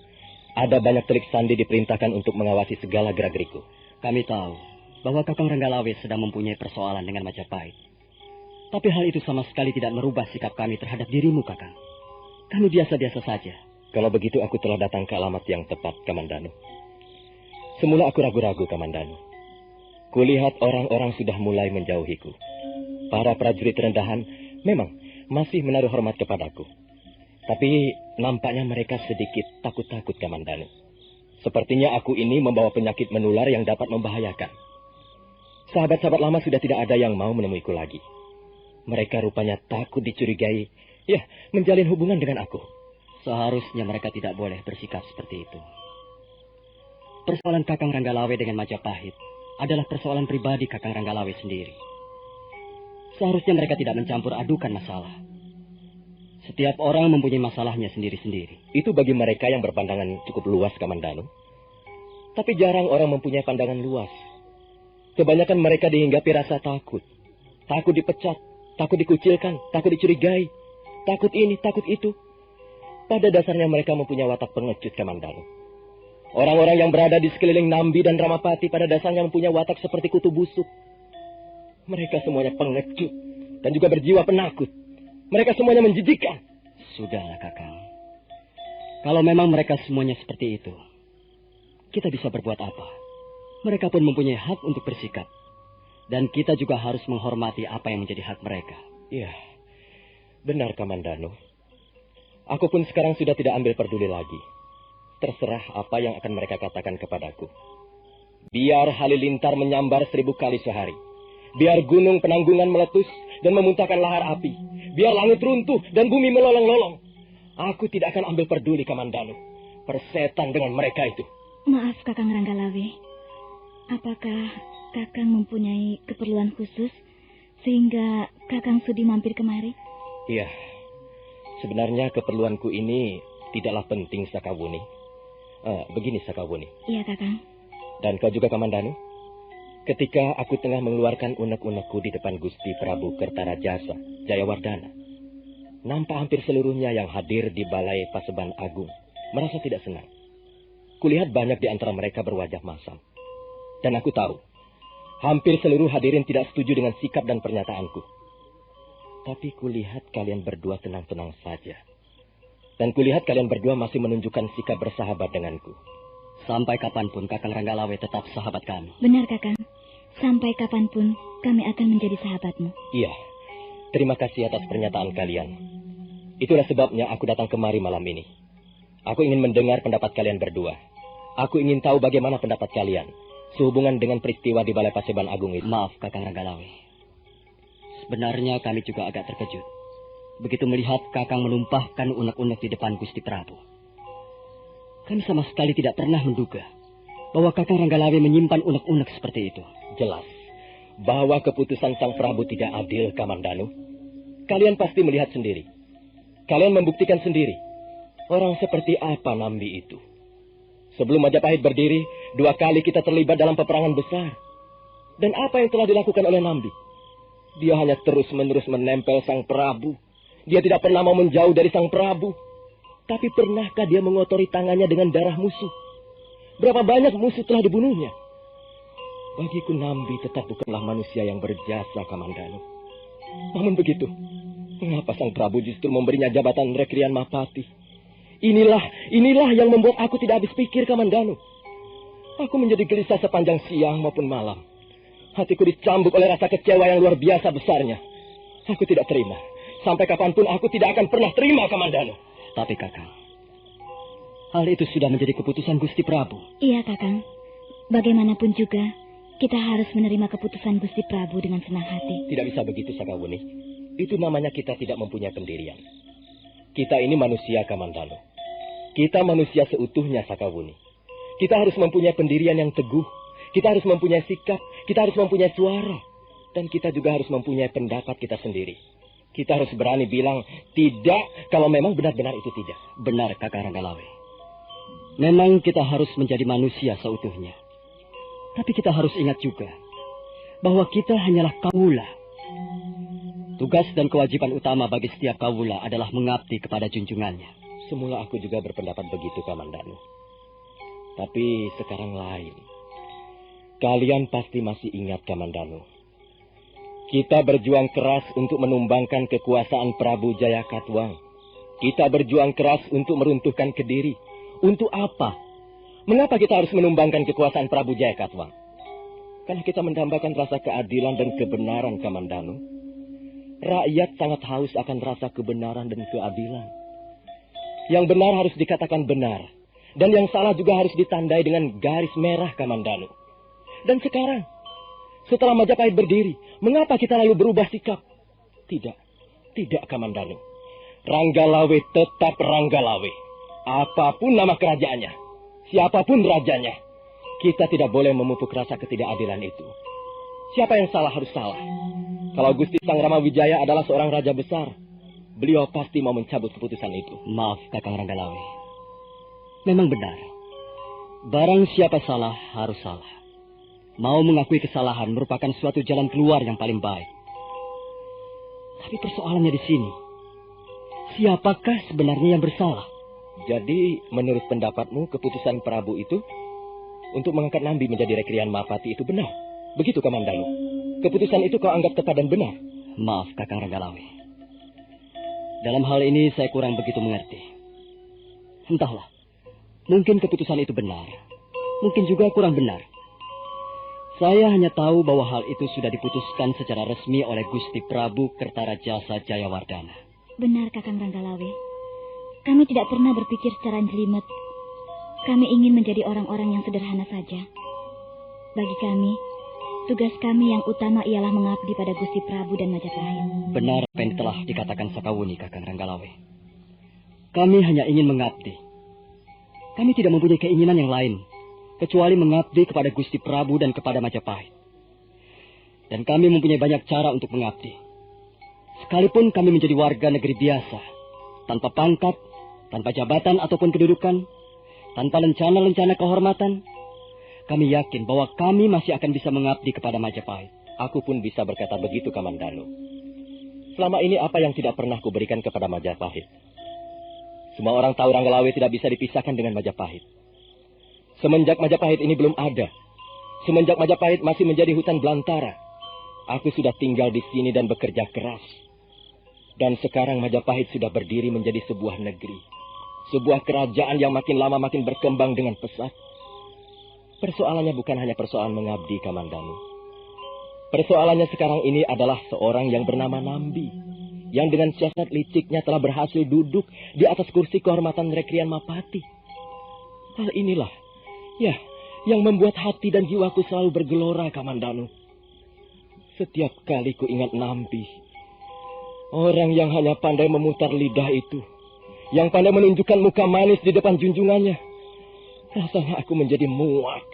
ada banyak telik sandi diperintahkan untuk mengawasi segala gerak-geriku. Kami tahu bahwa Kakang Rangga Lawe sedang mempunyai persoalan dengan Majapahit. Tapi hal itu sama sekali tidak merubah sikap kami terhadap dirimu, Kakang. Kami biasa-biasa saja. Kalau begitu aku telah datang ke alamat yang tepat, Kamandanu. Semula aku ragu-ragu, Kamandanu. Kulihat orang-orang sudah mulai menjauhiku. Para prajurit rendahan memang masih menaruh hormat kepadaku. Tapi nampaknya mereka sedikit takut-takut, Kamandanu. Sepertinya aku ini membawa penyakit menular yang dapat membahayakan. Sahabat-sahabat lama sudah tidak ada yang mau menemuiku lagi. Mereka rupanya takut dicurigai, menjalin hubungan dengan aku. Seharusnya mereka tidak boleh bersikap seperti itu. Persoalan Kakang Rangga Lawe dengan Majapahit adalah persoalan pribadi Kakang Rangga Lawe sendiri. Seharusnya mereka tidak mencampur adukan masalah. Setiap orang mempunyai masalahnya sendiri-sendiri. Itu bagi mereka yang berpandangan cukup luas, Kamandanu. Tapi jarang orang mempunyai pandangan luas. Kebanyakan mereka dihinggapi rasa takut. Takut dipecat. Takut dikucilkan, takut dicurigai, takut ini, takut itu. Pada dasarnya mereka mempunyai watak pengecut, Kamandanu. Orang-orang yang berada di sekeliling Nambi dan Ramapati pada dasarnya mempunyai watak seperti kutu busuk. Mereka semuanya pengecut dan juga berjiwa penakut. Mereka semuanya menjijikkan. Sudahlah, Kakang. Kalau memang mereka semuanya seperti itu, kita bisa berbuat apa? Mereka pun mempunyai hak untuk bersikap. Dan kita juga harus menghormati apa yang menjadi hak mereka. Iya, benar, Kamandanu. Aku pun sekarang sudah tidak ambil peduli lagi. Terserah apa yang akan mereka katakan kepadaku. Biar halilintar menyambar 1000 kali sehari. Biar gunung penanggungan meletus dan memuntahkan lahar api. Biar langit runtuh dan bumi melolong-lolong. Aku tidak akan ambil peduli, Kamandanu. Persetan dengan mereka itu. Maaf, Kakang Rangga Lawe. Apakah Kakang mempunyai keperluan khusus sehingga Kakang sudi mampir kemari? Iya. Sebenarnya keperluanku ini tidaklah penting, Sakawuni. Begini, Sakawuni. Iya, Kakang. Dan kau juga, Kamandanu. Ketika aku tengah mengeluarkan unek-unekku di depan Gusti Prabu Kertarajasa, Jayawardana, nampak hampir seluruhnya yang hadir di Balai Paseban Agung merasa tidak senang. Kulihat banyak di antara mereka berwajah masam. Dan aku tahu, hampir seluruh hadirin tidak setuju dengan sikap dan pernyataanku. Tapi kulihat kalian berdua tenang-tenang saja. Dan kulihat kalian berdua masih menunjukkan sikap bersahabat denganku. Sampai kapanpun Kakang Ranggalawe tetap sahabat kami. Benar, Kakang. Sampai kapanpun kami akan menjadi sahabatmu. Iya. Terima kasih atas pernyataan kalian. Itulah sebabnya aku datang kemari malam ini. Aku ingin mendengar pendapat kalian berdua. Aku ingin tahu bagaimana pendapat kalian sehubungan dengan peristiwa di Balai Paseban Agung itu. Maaf, Kakang Ranggalawe. Sebenarnya kami juga agak terkejut begitu melihat Kakang menumpahkan unek-unek di depan Gusti Prabu. Kami sama sekali tidak pernah menduga bahwa Kakang Ranggalawe menyimpan unek-unek seperti itu. Jelas bahwa keputusan Sang Prabu tidak adil, Kamandanu. Kalian pasti melihat sendiri. Kalian membuktikan sendiri orang seperti apa Nambi itu. Sebelum Majapahit berdiri, 2 kali kita terlibat dalam peperangan besar. Dan apa yang telah dilakukan oleh Nambi? Dia hanya terus-menerus menempel Sang Prabu. Dia tidak pernah mau menjauh dari Sang Prabu. Tapi pernahkah dia mengotori tangannya dengan darah musuh? Berapa banyak musuh telah dibunuhnya? Bagiku Nambi tetap bukanlah manusia yang berjasa, Kamandanu. Namun begitu, mengapa Sang Prabu justru memberinya jabatan Rekrian Mapati? Inilah yang membuat aku tidak habis pikir, Kamandanu. Aku menjadi gelisah sepanjang siang maupun malam. Hatiku dicambuk oleh rasa kecewa yang luar biasa besarnya. Aku tidak terima. Sampai kapanpun aku tidak akan pernah terima, Kamandanu. Tapi Kakang, hal itu sudah menjadi keputusan Gusti Prabu. Iya, Kakang. Bagaimanapun juga, kita harus menerima keputusan Gusti Prabu dengan senang hati. Tidak bisa begitu, Sakawuni. Itu namanya kita tidak mempunyai pendirian. Kita ini manusia, Kamandanu. Kita manusia seutuhnya, Sakawuni. Kita harus mempunyai pendirian yang teguh. Kita harus mempunyai sikap. Kita harus mempunyai suara. Dan kita juga harus mempunyai pendapat kita sendiri. Kita harus berani bilang tidak kalau memang benar-benar itu tidak. Benar, Kakang Ranggalawe. Memang kita harus menjadi manusia seutuhnya. Tapi kita harus ingat juga bahwa kita hanyalah kawula. Tugas dan kewajiban utama bagi setiap kawula adalah mengabdi kepada junjungannya. Semula aku juga berpendapat begitu, Kamandanu. Tapi sekarang lain. Kalian pasti masih ingat, Kamandanu. Kita berjuang keras untuk menumbangkan kekuasaan Prabu Jayakatwang. Kita berjuang keras untuk meruntuhkan Kediri. Untuk apa? Mengapa kita harus menumbangkan kekuasaan Prabu Jayakatwang? Karena kita mendambakan rasa keadilan dan kebenaran, Kamandanu. Rakyat sangat haus akan rasa kebenaran dan keadilan. Yang benar harus dikatakan benar. Dan yang salah juga harus ditandai dengan garis merah, Kamandanu. Dan sekarang, setelah Majapahit berdiri, mengapa kita lalu berubah sikap? Tidak, Kamandanu. Ranggalawe tetap Ranggalawe. Apapun nama kerajaannya, siapapun rajanya, kita tidak boleh memupuk rasa ketidakadilan itu. Siapa yang salah harus salah. Kalau Gusti Sang Ramawijaya adalah seorang raja besar, beliau pasti mau mencabut keputusan itu. Maaf, Kakang Ranggalawe. Memang benar. Barang siapa salah, harus salah. Mau mengakui kesalahan merupakan suatu jalan keluar yang paling baik. Tapi persoalannya di sini. Siapakah sebenarnya yang bersalah? Jadi, menurut pendapatmu, keputusan Prabu itu untuk mengangkat Nambi menjadi Rekrian Mapati itu benar? Begitu, Kamandanu? Keputusan itu kau anggap tepat dan benar? Maaf, Kakang Ranggalawe. Dalam hal ini saya kurang begitu mengerti. Entahlah. Mungkin keputusan itu benar. Mungkin juga kurang benar. Saya hanya tahu bahwa hal itu sudah diputuskan secara resmi oleh Gusti Prabu Kertarajasa Jayawardana. Benar, Kakang Ranggalawe. Kami tidak pernah berpikir secara jelimet. Kami ingin menjadi orang-orang yang sederhana saja. Bagi kami, tugas kami yang utama ialah mengabdi pada Gusti Prabu dan Majapahit. Benar apa yang telah dikatakan Sakawuni, Kakang Ranggalawe. Kami hanya ingin mengabdi. Kami tidak mempunyai keinginan yang lain, kecuali mengabdi kepada Gusti Prabu dan kepada Majapahit. Dan kami mempunyai banyak cara untuk mengabdi. Sekalipun kami menjadi warga negeri biasa, tanpa pangkat, tanpa jabatan ataupun kedudukan, tanpa lencana-lencana kehormatan, kami yakin bahwa kami masih akan bisa mengabdi kepada Majapahit. Aku pun bisa berkata begitu, Kamandanu. Selama ini apa yang tidak pernah kuberikan kepada Majapahit? Semua orang tahu Ranggalawe tidak bisa dipisahkan dengan Majapahit. Semenjak Majapahit ini belum ada, semenjak Majapahit masih menjadi hutan belantara, aku sudah tinggal di sini dan bekerja keras. Dan sekarang Majapahit sudah berdiri menjadi sebuah negeri. Sebuah kerajaan yang makin lama makin berkembang dengan pesat. Persoalannya bukan hanya persoalan mengabdi, Kamandanu. Persoalannya sekarang ini adalah seorang yang bernama Nambi, yang dengan siasat liciknya telah berhasil duduk di atas kursi kehormatan Rekrian Mapati. Hal inilah, ya, yang membuat hati dan jiwaku selalu bergelora, Kamandanu. Setiap kali ku ingat Nambi, orang yang hanya pandai memutar lidah itu, yang pandai menunjukkan muka manis di depan junjungannya, rasanya aku menjadi muak.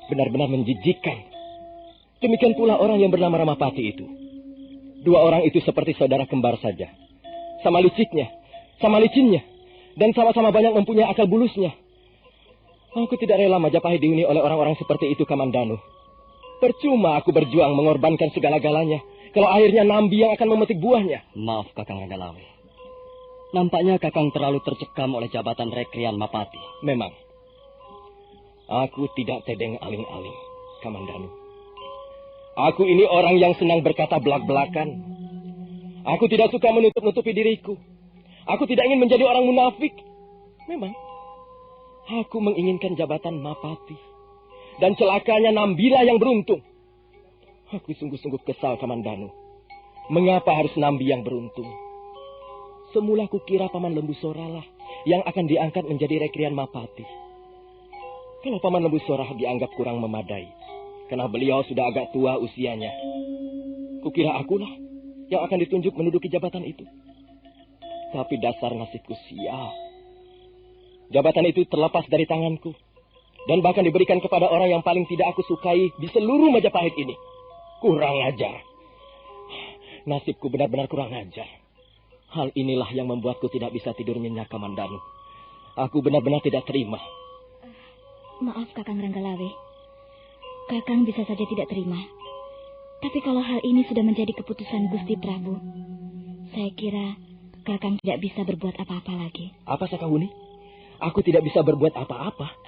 Benar-benar menjijikkan. Demikian pula orang yang bernama Ramapati itu. Dua orang itu seperti saudara kembar saja. Sama liciknya, sama licinnya, dan sama-sama banyak mempunyai akal bulusnya. Aku tidak rela Majapahit dihuni oleh orang-orang seperti itu, Kamandanu. Percuma aku berjuang mengorbankan segala-galanya, kalau akhirnya Nambi yang akan memetik buahnya. Maaf, Kakang Ranggalawe. Nampaknya Kakang terlalu tercekam oleh jabatan Rekrian Mapati. Memang. Aku tidak tedeng aling-aling, Kamandanu. Aku ini orang yang senang berkata belak-belakan. Aku tidak suka menutup-nutupi diriku. Aku tidak ingin menjadi orang munafik. Memang. Aku menginginkan jabatan Mapati. Dan celakanya Nambila yang beruntung. Aku sungguh-sungguh kesal, Kamandanu. Mengapa harus Nambi yang beruntung? Semula kukira Paman Lembu Sora lah yang akan diangkat menjadi Rekrian Mapati. Kalau Paman Lembu Sora dianggap kurang memadai, karena beliau sudah agak tua usianya, kukira akulah yang akan ditunjuk menduduki jabatan itu. Tapi dasar nasibku sial. Jabatan itu terlepas dari tanganku, dan bahkan diberikan kepada orang yang paling tidak aku sukai di seluruh Majapahit ini. Kurang ajar. Nasibku benar-benar kurang ajar. Hal inilah yang membuatku tidak bisa tidur nyenyak, Kamandanu. Aku benar-benar tidak terima. Maaf, Kakang Ranggalawe. Kakang bisa saja tidak terima. Tapi kalau hal ini sudah menjadi keputusan Gusti Prabu, saya kira Kakang tidak bisa berbuat apa-apa lagi. Apa, Sakawuni? Aku tidak bisa berbuat apa-apa.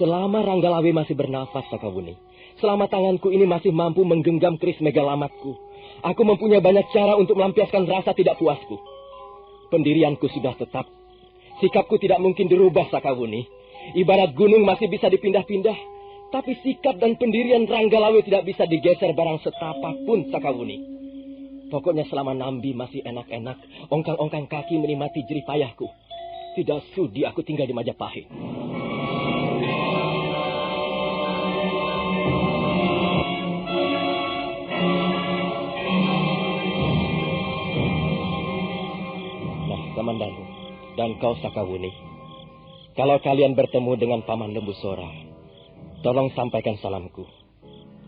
Selama Ranggalawe masih bernafas, Sakawuni, selama tanganku ini masih mampu menggenggam keris megalamatku, aku mempunyai banyak cara untuk melampiaskan rasa tidak puasku. Pendirianku sudah tetap. Sikapku tidak mungkin dirubah, Sakawuni. Ibarat gunung masih bisa dipindah-pindah, tapi sikap dan pendirian Ranggalawe tidak bisa digeser barang setapak pun, Sakawuni. Pokoknya selama Nambi masih enak-enak, ongkang-ongkang kaki menikmati jerih payahku, tidak sudi aku tinggal di Majapahit. Kamandanu dan kau Sakawuni, kalau kalian bertemu dengan Paman Lembu Sora, tolong sampaikan salamku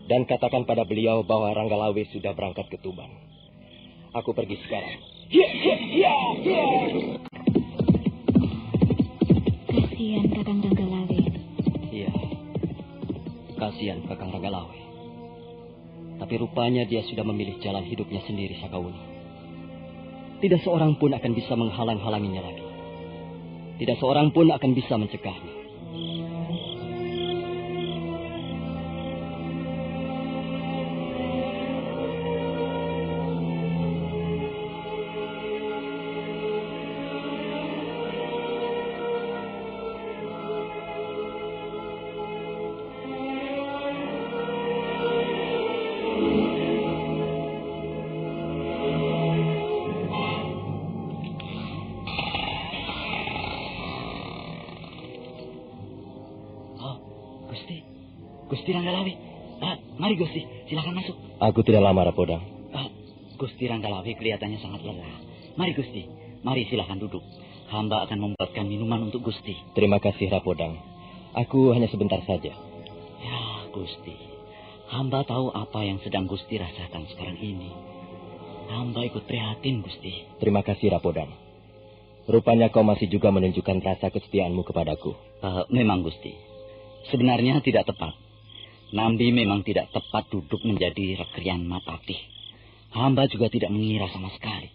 dan katakan pada beliau bahwa Ranggalawe sudah berangkat ke Tuban. Aku pergi sekarang. Kasihan Kakang Ranggalawe. Iya, kasihan Kakang Ranggalawe. Tapi rupanya dia sudah memilih jalan hidupnya sendiri, Sakawuni. Tidak seorang pun akan bisa menghalang-halanginya lagi. Tidak seorang pun akan bisa mencegahnya. Gusti Ranggalawe. Mari Gusti, silakan masuk. Aku tidak lama, Rapodang. Gusti Ranggalawe kelihatannya sangat lelah. Mari Gusti, mari silakan duduk. Hamba akan membuatkan minuman untuk Gusti. Terima kasih, Rapodang. Aku hanya sebentar saja. Ya, Gusti. Hamba tahu apa yang sedang Gusti rasakan sekarang ini. Hamba ikut prihatin, Gusti. Terima kasih, Rapodang. Rupanya kau masih juga menunjukkan rasa kesetiaanmu kepadaku. Memang, Gusti. Sebenarnya tidak tepat. Nambi memang tidak tepat duduk menjadi Rekrian Mapati. Hamba juga tidak mengira sama sekali.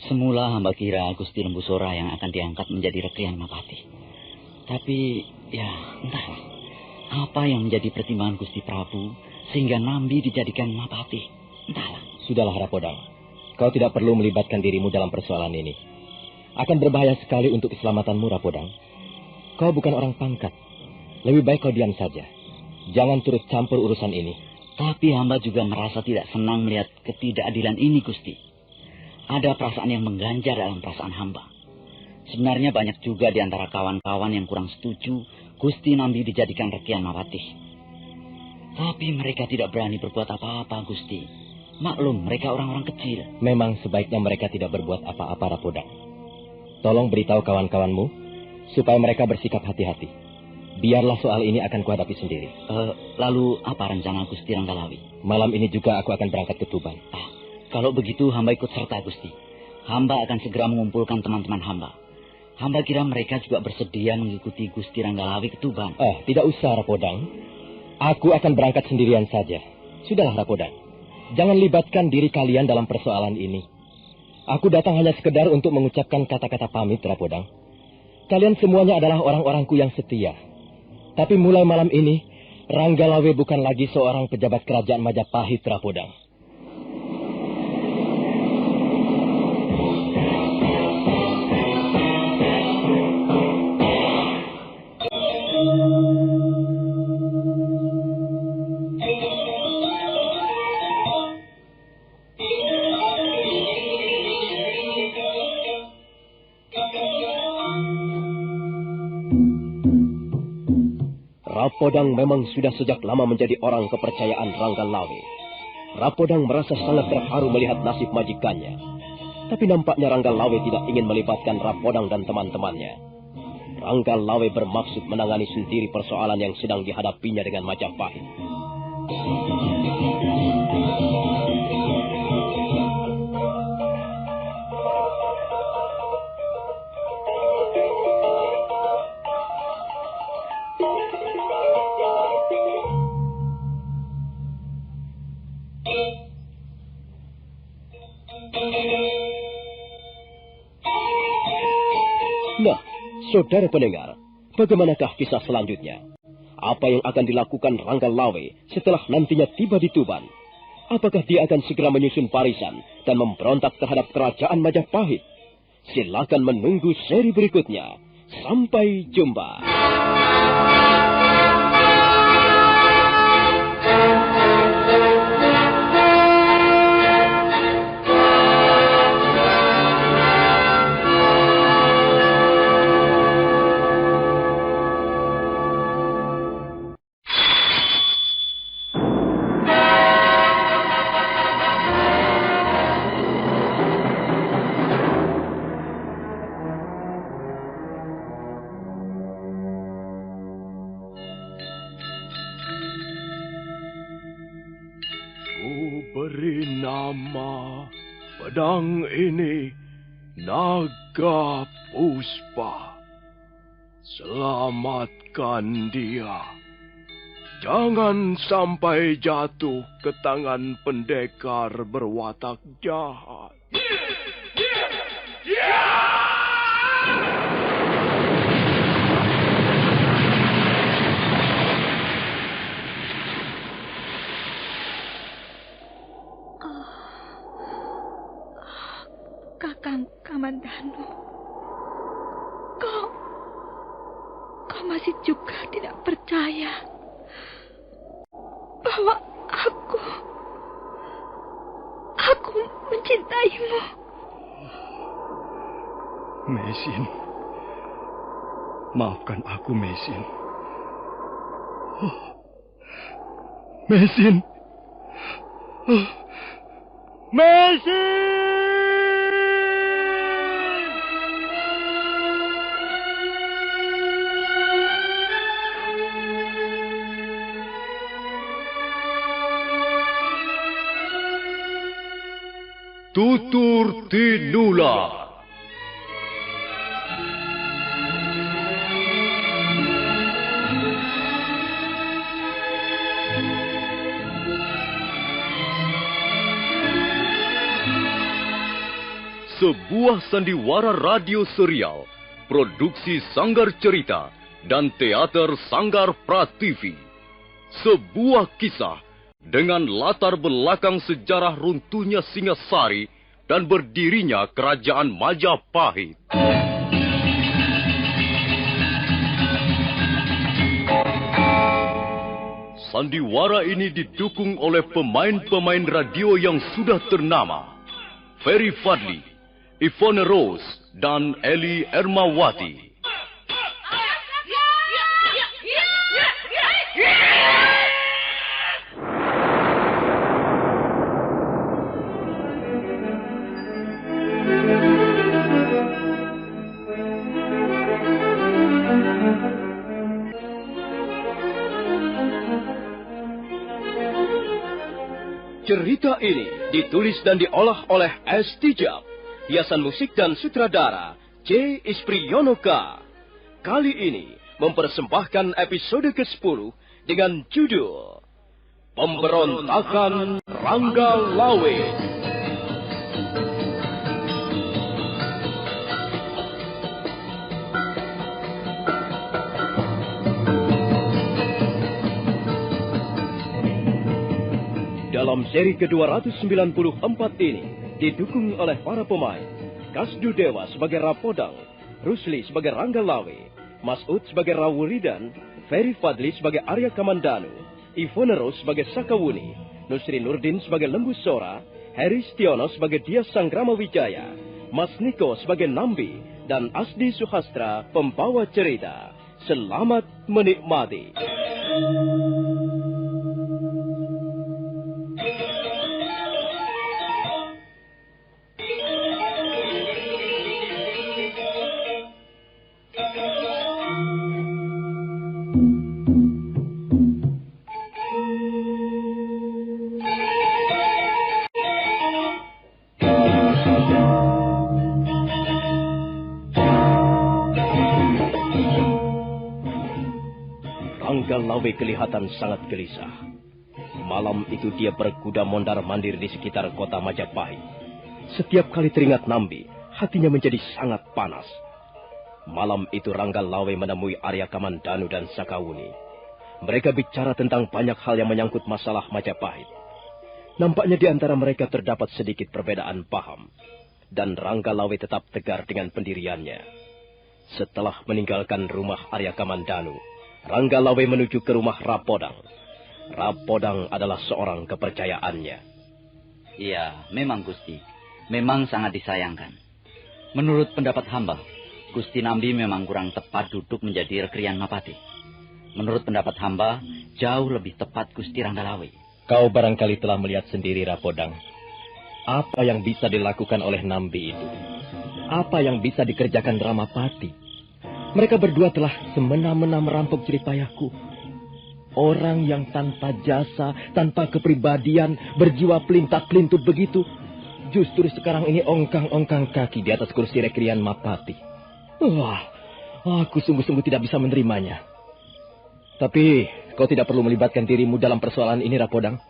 Semula hamba kira Gusti Lembu Sora yang akan diangkat menjadi Rekrian Mapati. Tapi, ya, entahlah. Apa yang menjadi pertimbangan Gusti Prabu sehingga Nambi dijadikan Mapati? Entahlah. Sudahlah, Rapodang. Kau tidak perlu melibatkan dirimu dalam persoalan ini. Akan berbahaya sekali untuk keselamatanmu, Rapodang. Kau bukan orang pangkat. Lebih baik kau diam saja. Jangan turut campur urusan ini. Tapi hamba juga merasa tidak senang melihat ketidakadilan ini, Gusti. Ada perasaan yang mengganjal dalam perasaan hamba. Sebenarnya banyak juga di antara kawan-kawan yang kurang setuju Gusti Nambi dijadikan Rekian Mawatih. Tapi mereka tidak berani berbuat apa-apa, Gusti. Maklum, mereka orang-orang kecil. Memang sebaiknya mereka tidak berbuat apa-apa, Rapodang. Tolong beritahu kawan-kawanmu supaya mereka bersikap hati-hati. Biarlah soal ini akan kuhadapi sendiri. Lalu apa rencana Gusti Ranggalawi? Malam ini juga aku akan berangkat ke Tuban. Kalau begitu hamba ikut serta, Gusti. Hamba akan segera mengumpulkan teman-teman hamba. Hamba kira mereka juga bersedia mengikuti Gusti Ranggalawi ke Tuban. Tidak usah, Rapodang. Aku akan berangkat sendirian saja. Sudahlah, Rapodang. Jangan libatkan diri kalian dalam persoalan ini. Aku datang hanya sekedar untuk mengucapkan kata-kata pamit, Rapodang. Kalian semuanya adalah orang-orangku yang setia. Tapi mulai malam ini, Ranggalawe bukan lagi seorang pejabat kerajaan Majapahit, Rapodang. Rapodang memang sudah sejak lama menjadi orang kepercayaan Ranggalawe. Rapodang merasa sangat terharu melihat nasib majikannya. Tapi nampaknya Ranggalawe tidak ingin melibatkan Rapodang dan teman-temannya. Ranggalawe bermaksud menangani sendiri persoalan yang sedang dihadapinya dengan Majapahit. Nah, saudara pendengar, bagaimanakah kisah selanjutnya? Apa yang akan dilakukan Ranggalawe setelah nantinya tiba di Tuban? Apakah dia akan segera menyusun barisan dan memberontak terhadap kerajaan Majapahit? Silakan menunggu seri berikutnya. Sampai jumpa. Beri nama pedang ini Naga Puspa. Selamatkan dia. Jangan sampai jatuh ke tangan pendekar berwatak jahat. Kakang Kamandanu, kau masih juga tidak percaya bahwa aku mencintaimu. Mesin, maafkan aku, Mesin. Mesin. Mesin! Tutur Tinula. Sebuah sandiwara radio serial, produksi Sanggar Cerita dan Teater Sanggar Prativi. Sebuah kisah dengan latar belakang sejarah runtuhnya Singasari dan berdirinya kerajaan Majapahit. Sandiwara ini didukung oleh pemain-pemain radio yang sudah ternama. Ferry Fadli, Ivone Rose, dan Eli Ermawati. Cerita ini ditulis dan diolah oleh S. Tijab, hiasan musik dan sutradara C. Ispriyonoka. Kali ini mempersembahkan episode ke-10 dengan judul Pemberontakan Rangga Lawe. Dalam seri ke-294 ini didukung oleh para pemain Kasdu Dewa sebagai Rapodang, Rusli sebagai Rangga Lawe, Masud sebagai Rawuridan, Ferry Fadli sebagai Arya Kamandanu, Ivone Rose sebagai Sakawuni, Nusri Nurdin sebagai Lembu Sora, Heri Stiono sebagai Dia Sanggrama Wijaya, Mas Niko sebagai Nambi, dan Asdi Suhastra pembawa cerita. Selamat menikmati. Rangga Lawe kelihatan sangat gelisah. Malam itu dia berkuda mondar-mandir di sekitar kota Majapahit. Setiap kali teringat Nambi, hatinya menjadi sangat panas. Malam itu Rangga Lawe menemui Arya Kamandanu dan Sakawuni. Mereka bicara tentang banyak hal yang menyangkut masalah Majapahit. Nampaknya di antara mereka terdapat sedikit perbedaan paham. Dan Rangga Lawe tetap tegar dengan pendiriannya. Setelah meninggalkan rumah Arya Kamandanu, Rangga Lawe menuju ke rumah Rapodang. Rapodang adalah seorang kepercayaannya. Iya, memang Gusti. Memang sangat disayangkan. Menurut pendapat hamba, Gusti Nambi memang kurang tepat duduk menjadi Rekrian Mapati. Menurut pendapat hamba, jauh lebih tepat Gusti Rangga Lawe. Kau barangkali telah melihat sendiri, Rapodang. Apa yang bisa dilakukan oleh Nambi itu? Apa yang bisa dikerjakan Ramapati? Mereka berdua telah semena-mena merampok jeripayahku. Orang yang tanpa jasa, tanpa kepribadian, berjiwa pelintat-pelintut begitu, justru sekarang ini ongkang-ongkang kaki di atas kursi Rekrian Mapati. Wah, aku sungguh-sungguh tidak bisa menerimanya. Tapi kau tidak perlu melibatkan dirimu dalam persoalan ini, Rapodang.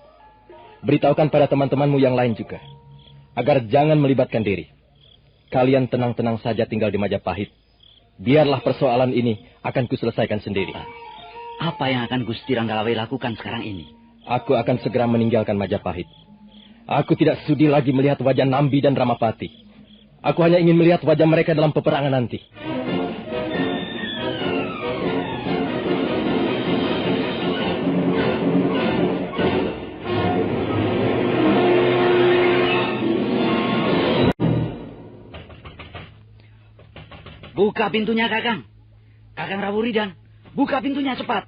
Beritahukan pada teman-temanmu yang lain juga, agar jangan melibatkan diri. Kalian tenang-tenang saja tinggal di Majapahit. Biarlah persoalan ini akan kuselesaikan sendiri. Apa yang akan Gusti Rangga Lawe lakukan sekarang ini? Aku akan segera meninggalkan Majapahit. Aku tidak sudi lagi melihat wajah Nambi dan Ramapati. Aku hanya ingin melihat wajah mereka dalam peperangan nanti. Buka pintunya, Kakang. Kakang Rawuridan, buka pintunya cepat.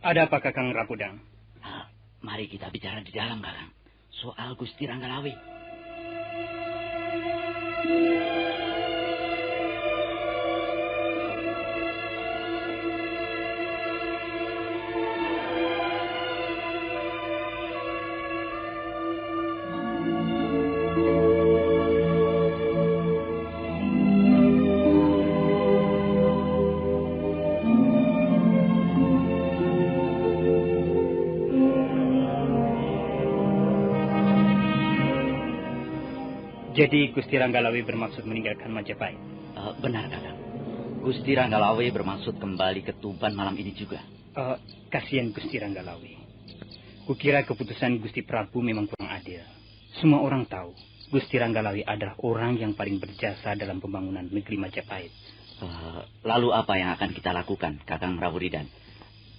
Ada apa, Kakang Rapodang? Mari kita bicara di dalam, Kakang. Soal Gusti Rangga Lawe. Jadi Gusti Rangga Lawe bermaksud meninggalkan Majapahit? Benar, Kakang. Gusti Rangga Lawe bermaksud kembali ke Tuban malam ini juga. Kasihan Gusti Rangga Lawe. Kukira keputusan Gusti Prabu memang kurang adil. Semua orang tahu Gusti Ranggalawi adalah orang yang paling berjasa dalam pembangunan negeri Majapahit. Lalu apa yang akan kita lakukan, Kakang Rawuridan?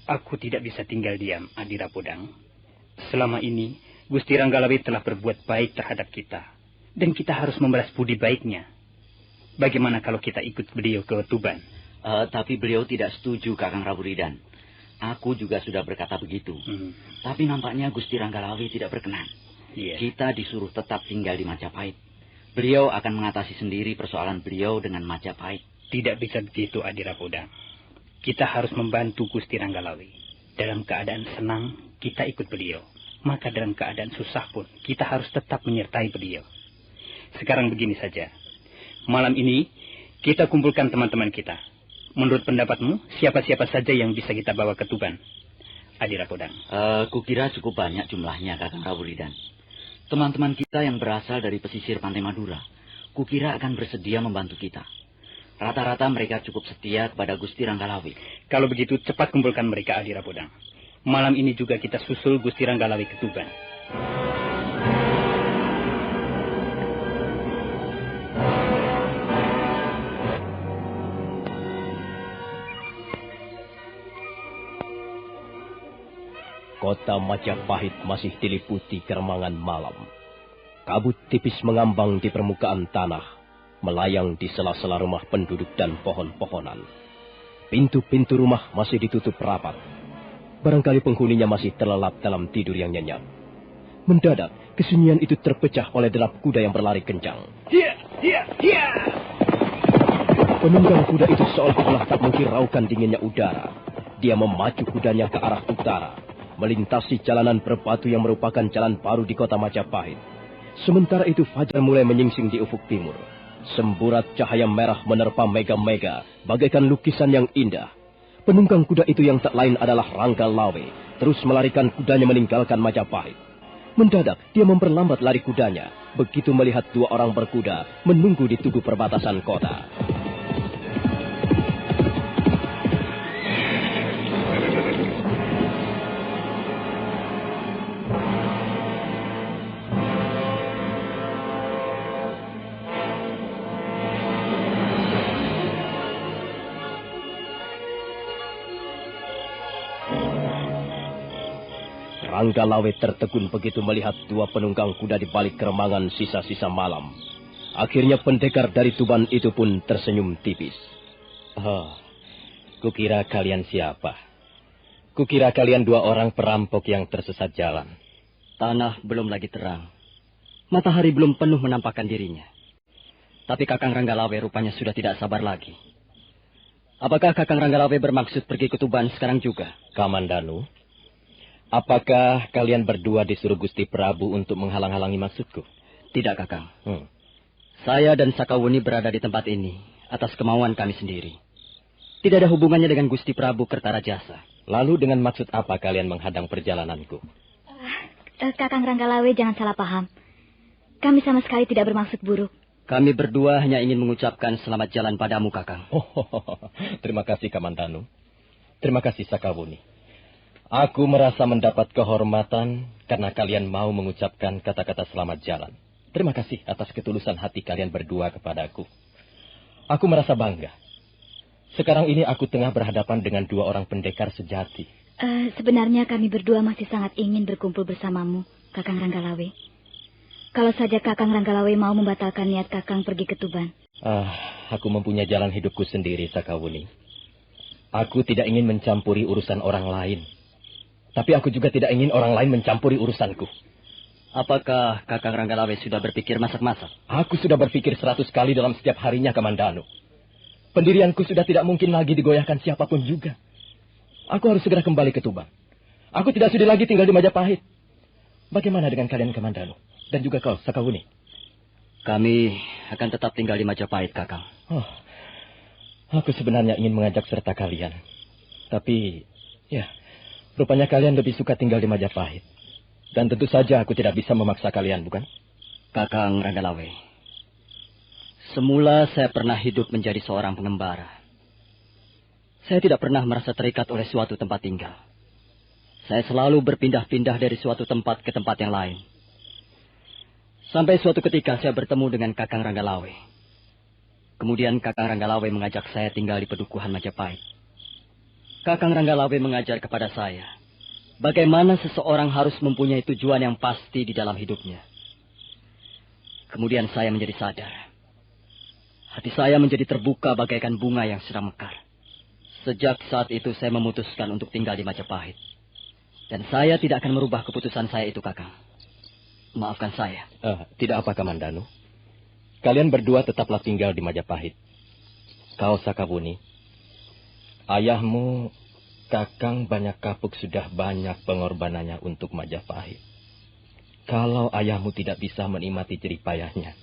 Aku tidak bisa tinggal diam, Adira Podang. Selama ini, Gusti Ranggalawi telah berbuat baik terhadap kita. Dan kita harus membalas budi baiknya. Bagaimana kalau kita ikut beliau ke Tuban? Tapi beliau tidak setuju, Kakang Rawuridan. Aku juga sudah berkata begitu. Tapi nampaknya Gusti Ranggalawi tidak berkenan. Kita disuruh tetap tinggal di Majapahit. Beliau akan mengatasi sendiri persoalan beliau dengan Majapahit. Tidak bisa begitu, Adira Podang. Kita harus membantu Gusti Ranggalawi. Dalam keadaan senang, kita ikut beliau. Maka dalam keadaan susah pun, kita harus tetap menyertai beliau. Sekarang begini saja. Malam ini, kita kumpulkan teman-teman kita. Menurut pendapatmu, siapa-siapa saja yang bisa kita bawa ke Tuban? Adira Podang. Kukira cukup banyak jumlahnya, Kakang Rawuridan. Teman-teman kita yang berasal dari pesisir Pantai Madura, kukira akan bersedia membantu kita. Rata-rata mereka cukup setia kepada Gusti Ranggalawi. Kalau begitu, cepat kumpulkan mereka, Adira Podang. Malam ini juga kita susul Gusti Ranggalawi ke Tuban. Kota Majapahit masih diliputi keremangan malam. Kabut tipis mengambang di permukaan tanah, melayang di sela-sela rumah penduduk dan pohon-pohonan. Pintu-pintu rumah masih ditutup rapat. Barangkali penghuninya masih terlelap dalam tidur yang nyenyak. Mendadak, kesunyian itu terpecah oleh derap kuda yang berlari kencang. Penunggang kuda itu seolah-olah tak menghiraukan dinginnya udara. Dia memacu kudanya ke arah utara, melintasi jalanan berbatu yang merupakan jalan baru di kota Majapahit. Sementara itu fajar mulai menyingsing di ufuk timur. Semburat cahaya merah menerpa mega-mega, bagaikan lukisan yang indah. Penunggang kuda itu yang tak lain adalah Ranggalawi, terus melarikan kudanya meninggalkan Majapahit. Mendadak, dia memperlambat lari kudanya, begitu melihat dua orang berkuda menunggu di tugu perbatasan kota. Ranggalawi tertegun begitu melihat dua penunggang kuda di balik keremangan sisa-sisa malam. Akhirnya pendekar dari Tuban itu pun tersenyum tipis. Kukira kalian siapa? Kukira kalian dua orang perampok yang tersesat jalan. Tanah belum lagi terang. Matahari belum penuh menampakkan dirinya. Tapi Kakang Ranggalawi rupanya sudah tidak sabar lagi. Apakah Kakang Ranggalawi bermaksud pergi ke Tuban sekarang juga? Kamandanu, apakah kalian berdua disuruh Gusti Prabu untuk menghalang-halangi maksudku? Tidak, Kakang. Saya dan Sakawuni berada di tempat ini atas kemauan kami sendiri. Tidak ada hubungannya dengan Gusti Prabu Kertarajasa. Lalu dengan maksud apa kalian menghadang perjalananku? Kakang Ranggalawi, jangan salah paham. Kami sama sekali tidak bermaksud buruk. Kami berdua hanya ingin mengucapkan selamat jalan padamu, Kakang. Terima kasih, Kamandanu. Terima kasih, Sakawuni. Aku merasa mendapat kehormatan karena kalian mau mengucapkan kata-kata selamat jalan. Terima kasih atas ketulusan hati kalian berdua kepadaku. Aku merasa bangga. Sekarang ini aku tengah berhadapan dengan dua orang pendekar sejati. Sebenarnya kami berdua masih sangat ingin berkumpul bersamamu, Kakang Ranggalawi. Kalau saja Kakang Ranggalawi mau membatalkan niat Kakang pergi ke Tuban. Aku mempunyai jalan hidupku sendiri, Sakawuni. Aku tidak ingin mencampuri urusan orang lain. Tapi aku juga tidak ingin orang lain mencampuri urusanku. Apakah Kakang Ranggalawi sudah berpikir masak-masak? Aku sudah berpikir 100 kali dalam setiap harinya, Kamandanu. Pendirianku sudah tidak mungkin lagi digoyahkan siapapun juga. Aku harus segera kembali ke Tuban. Aku tidak sudi lagi tinggal di Majapahit. Bagaimana dengan kalian, Kamandanu? Dan juga kau, Sakawuni? Kami akan tetap tinggal di Majapahit, Kakang. Aku sebenarnya ingin mengajak serta kalian. Tapi, rupanya kalian lebih suka tinggal di Majapahit. Dan tentu saja aku tidak bisa memaksa kalian, bukan? Kakang Ranggalawi, semula saya pernah hidup menjadi seorang pengembara. Saya tidak pernah merasa terikat oleh suatu tempat tinggal. Saya selalu berpindah-pindah dari suatu tempat ke tempat yang lain. Sampai suatu ketika saya bertemu dengan Kakang Ranggalawe. Kemudian Kakang Ranggalawe mengajak saya tinggal di Pedukuhan Majapahit. Kakang Ranggalawe mengajar kepada saya bagaimana seseorang harus mempunyai tujuan yang pasti di dalam hidupnya. Kemudian saya menjadi sadar. Hati saya menjadi terbuka bagaikan bunga yang sedang mekar. Sejak saat itu saya memutuskan untuk tinggal di Majapahit. Dan saya tidak akan merubah keputusan saya itu, Kakang. Maafkan saya. Tidak apa, Kamandanu. Kalian berdua tetaplah tinggal di Majapahit. Kau, Sakabuni, ayahmu, Kakang Banyak Kapuk sudah banyak pengorbanannya untuk Majapahit. Kalau ayahmu tidak bisa menikmati jerih payahnya,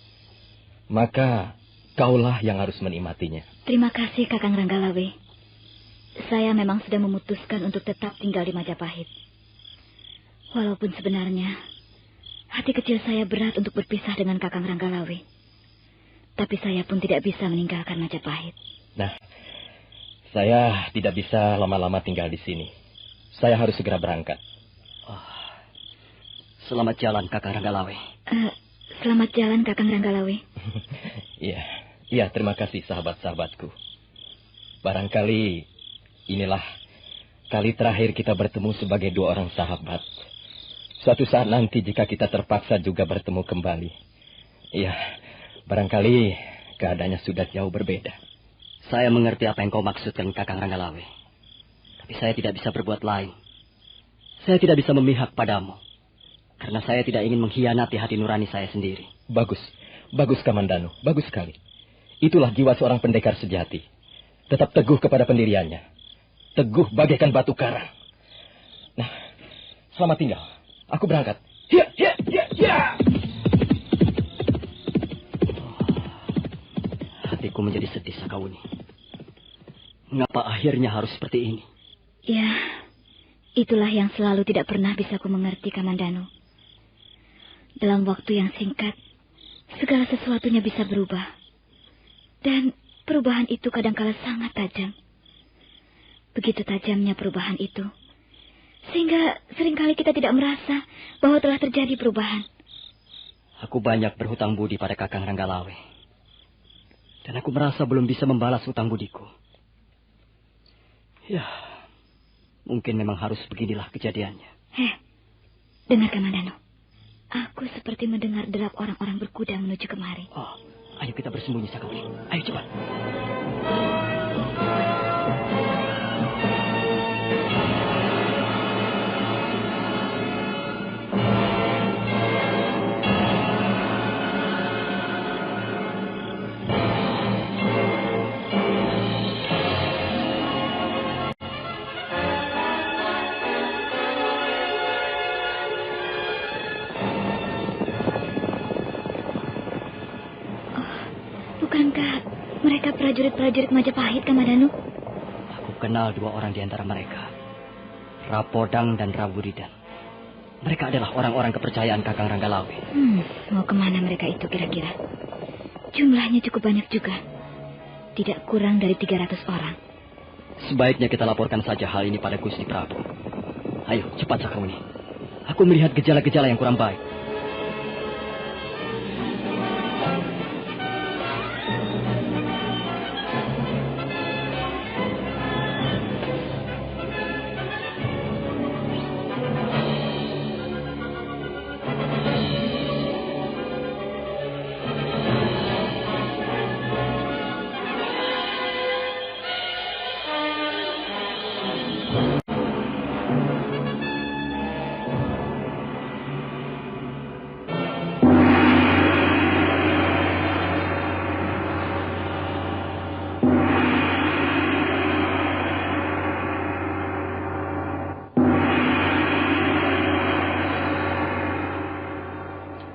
maka kaulah yang harus menikmatinya. Terima kasih, Kakang Ranggalawe. Saya memang sudah memutuskan untuk tetap tinggal di Majapahit. Walaupun sebenarnya hati kecil saya berat untuk berpisah dengan Kakang Ranggalawe. Tapi saya pun tidak bisa meninggalkan Majapahit. Nah, saya tidak bisa lama-lama tinggal di sini. Saya harus segera berangkat. Selamat jalan, Kakang Ranggalawe. Selamat jalan, Kakang Ranggalawe. Iya, terima kasih sahabat-sahabatku. Barangkali inilah kali terakhir kita bertemu sebagai dua orang sahabat. Suatu saat nanti jika kita terpaksa juga bertemu kembali. Iya, barangkali keadaannya sudah jauh berbeda. Saya mengerti apa yang kau maksudkan, Kakang Ranggalawe. Tapi saya tidak bisa berbuat lain. Saya tidak bisa memihak padamu. Karena saya tidak ingin mengkhianati hati nurani saya sendiri. Bagus Kamandanu, bagus sekali. Itulah jiwa seorang pendekar sejati. Tetap teguh kepada pendiriannya. Teguh bagaikan batu karang. Nah, selamat tinggal. Aku berangkat. Hatiku menjadi sedih, Sakawuni. Mengapa akhirnya harus seperti ini? Ya, itulah yang selalu tidak pernah bisa ku mengerti, Kamandanu. Dalam waktu yang singkat, segala sesuatunya bisa berubah. Dan perubahan itu kadangkala sangat tajam. Begitu tajamnya perubahan itu, sehingga seringkali kita tidak merasa bahwa telah terjadi perubahan. Aku banyak berhutang budi pada Kakang Ranggalawe. Dan aku merasa belum bisa membalas hutang budiku. Ya, mungkin memang harus beginilah kejadiannya. Dengar, Kamandanu. Aku seperti mendengar derap orang-orang berkuda menuju kemari. Ayo kita bersembunyi, Sakawuni. Ayo cepat. Bukankah mereka prajurit-prajurit Majapahit, Kamandanu? Aku kenal dua orang di antara mereka. Rapodang dan Rawuridan. Mereka adalah orang-orang kepercayaan Kakang Ranggalawe. Mau kemana mereka itu kira-kira? Jumlahnya cukup banyak juga. Tidak kurang dari 300 orang. Sebaiknya kita laporkan saja hal ini pada Gusti Prabu. Ayo, cepat, Sakawuni. Aku melihat gejala-gejala yang kurang baik.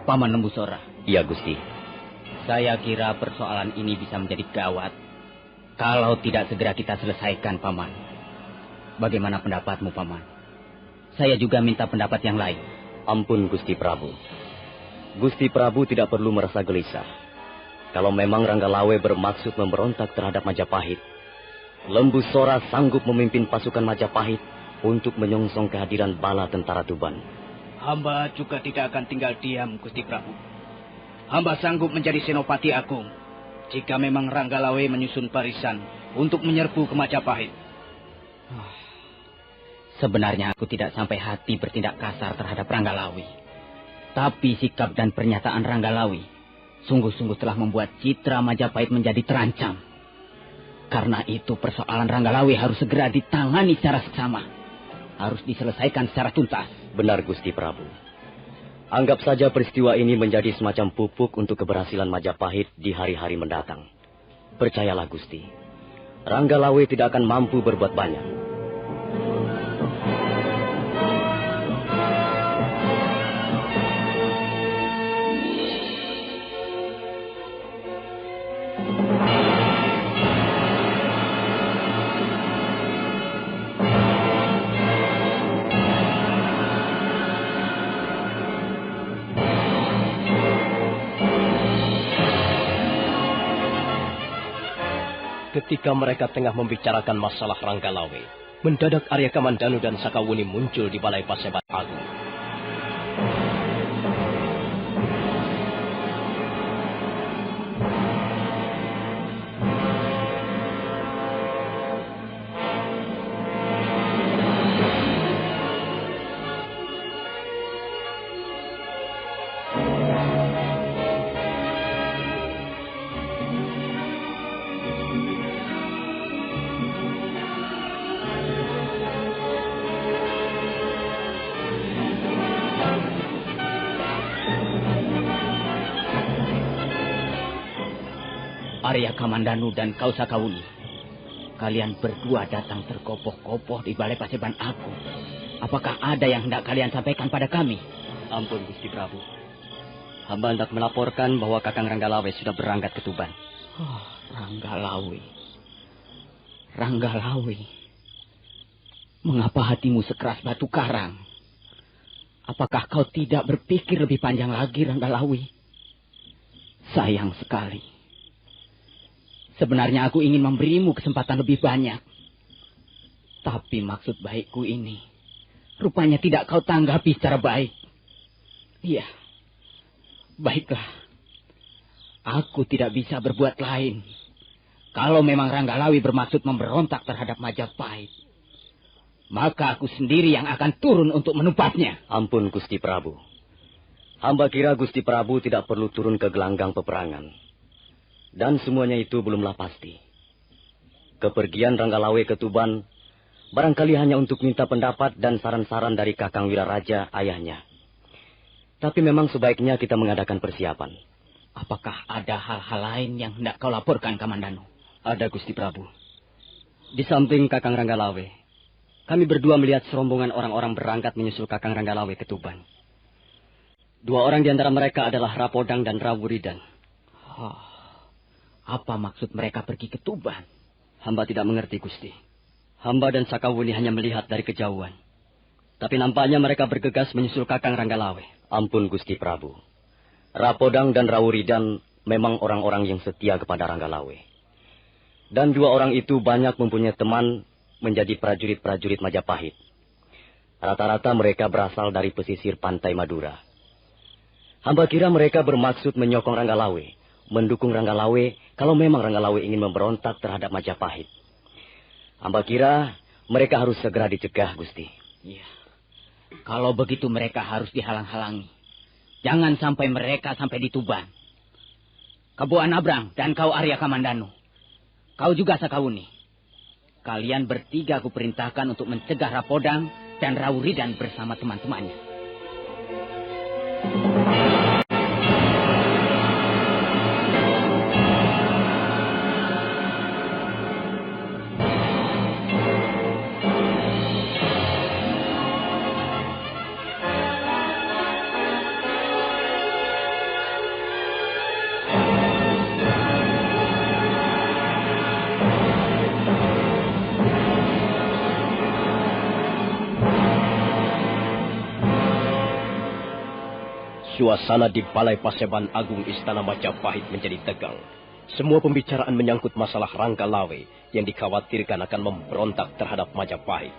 Paman Lembusora. Iya, Gusti. Saya kira persoalan ini bisa menjadi gawat kalau tidak segera kita selesaikan, Paman. Bagaimana pendapatmu, Paman? Saya juga minta pendapat yang lain. Ampun, Gusti Prabu. Gusti Prabu tidak perlu merasa gelisah. Kalau memang Ranggalawe bermaksud memberontak terhadap Majapahit, Lembusora sanggup memimpin pasukan Majapahit untuk menyongsong kehadiran bala tentara Tuban. Hamba juga tidak akan tinggal diam, Gusti Prabu. Hamba sanggup menjadi Senopati Agung jika memang Ranggalawe menyusun barisan untuk menyerbu ke Majapahit. Sebenarnya aku tidak sampai hati bertindak kasar terhadap Ranggalawe. Tapi sikap dan pernyataan Ranggalawe sungguh-sungguh telah membuat citra Majapahit menjadi terancam. Karena itu persoalan Ranggalawe harus segera ditangani secara seksama. Harus diselesaikan secara tuntas. Benar, Gusti Prabu. Anggap saja peristiwa ini menjadi semacam pupuk untuk keberhasilan Majapahit di hari-hari mendatang. Percayalah, Gusti. Ranggalawe tidak akan mampu berbuat banyak. Ketika mereka tengah membicarakan masalah Ranggalawe, mendadak Arya Kamandanu dan Sakawuni muncul di Balai Paseban Agung. Arya Kamandanu dan kau Sakawuni, kalian berdua datang terkopoh-kopoh di Balai Paseban Agung. Apakah ada yang hendak kalian sampaikan pada kami? Ampun, Gusti Prabu. Hamba hendak melaporkan bahwa Kakang Ranggalawe sudah berangkat ke Tuban. Oh, Ranggalawe. Ranggalawe. Mengapa hatimu sekeras batu karang? Apakah kau tidak berpikir lebih panjang lagi, Ranggalawe? Sayang sekali. Sebenarnya aku ingin memberimu kesempatan lebih banyak. Tapi maksud baikku ini rupanya tidak kau tanggapi secara baik. Iya, baiklah. Aku tidak bisa berbuat lain. Kalau memang Ranggalawe bermaksud memberontak terhadap Majapahit, maka aku sendiri yang akan turun untuk menumpasnya. Ampun, Gusti Prabu. Hamba kira Gusti Prabu tidak perlu turun ke gelanggang peperangan. Dan semuanya itu belumlah pasti. Kepergian Ranggalawe ke Tuban barangkali hanya untuk minta pendapat dan saran-saran dari Kakang Wiraraja, ayahnya. Tapi memang sebaiknya kita mengadakan persiapan. Apakah ada hal-hal lain yang hendak kau laporkan, Kamandanu? Ada, Gusti Prabu. Di samping Kakang Ranggalawe, kami berdua melihat serombongan orang-orang berangkat menyusul Kakang Ranggalawe ke Tuban. 2 orang di antara mereka adalah Rapodang dan Rawuridan. Apa maksud mereka pergi ke Tuban? Hamba tidak mengerti, Gusti. Hamba dan Sakawuni hanya melihat dari kejauhan. Tapi nampaknya mereka bergegas menyusul Kakang Ranggalawe. Ampun, Gusti Prabu. Rapodang dan Rawuridan memang orang-orang yang setia kepada Ranggalawe. Dan 2 orang itu banyak mempunyai teman menjadi prajurit-prajurit Majapahit. Rata-rata mereka berasal dari pesisir pantai Madura. Hamba kira mereka bermaksud menyokong Ranggalawe, mendukung Ranggalawe kalau memang Ranggalawe ingin memberontak terhadap Majapahit. Hamba kira mereka harus segera dicegah, Gusti. Iya. Kalau begitu mereka harus dihalang-halangi. Jangan sampai mereka sampai di Tuban. Kebo Anabrang dan kau Arya Kamandanu. Kau juga Sakawuni. Kalian bertiga aku perintahkan untuk mencegah Rapodang dan Rawuridan bersama teman-temannya. Suasana di Balai Paseban Agung Istana Majapahit menjadi tegang. Semua pembicaraan menyangkut masalah Ranggalawe yang dikhawatirkan akan memberontak terhadap Majapahit.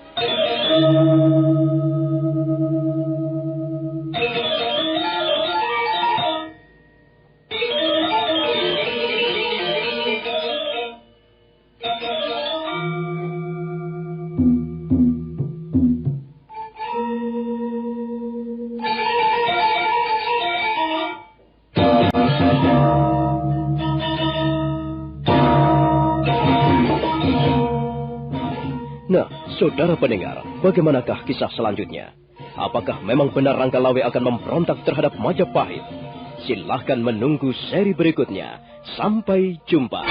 Nah, saudara pendengar, bagaimanakah kisah selanjutnya? Apakah memang benar Ranggalawe akan memberontak terhadap Majapahit? Silahkan menunggu seri berikutnya. Sampai jumpa.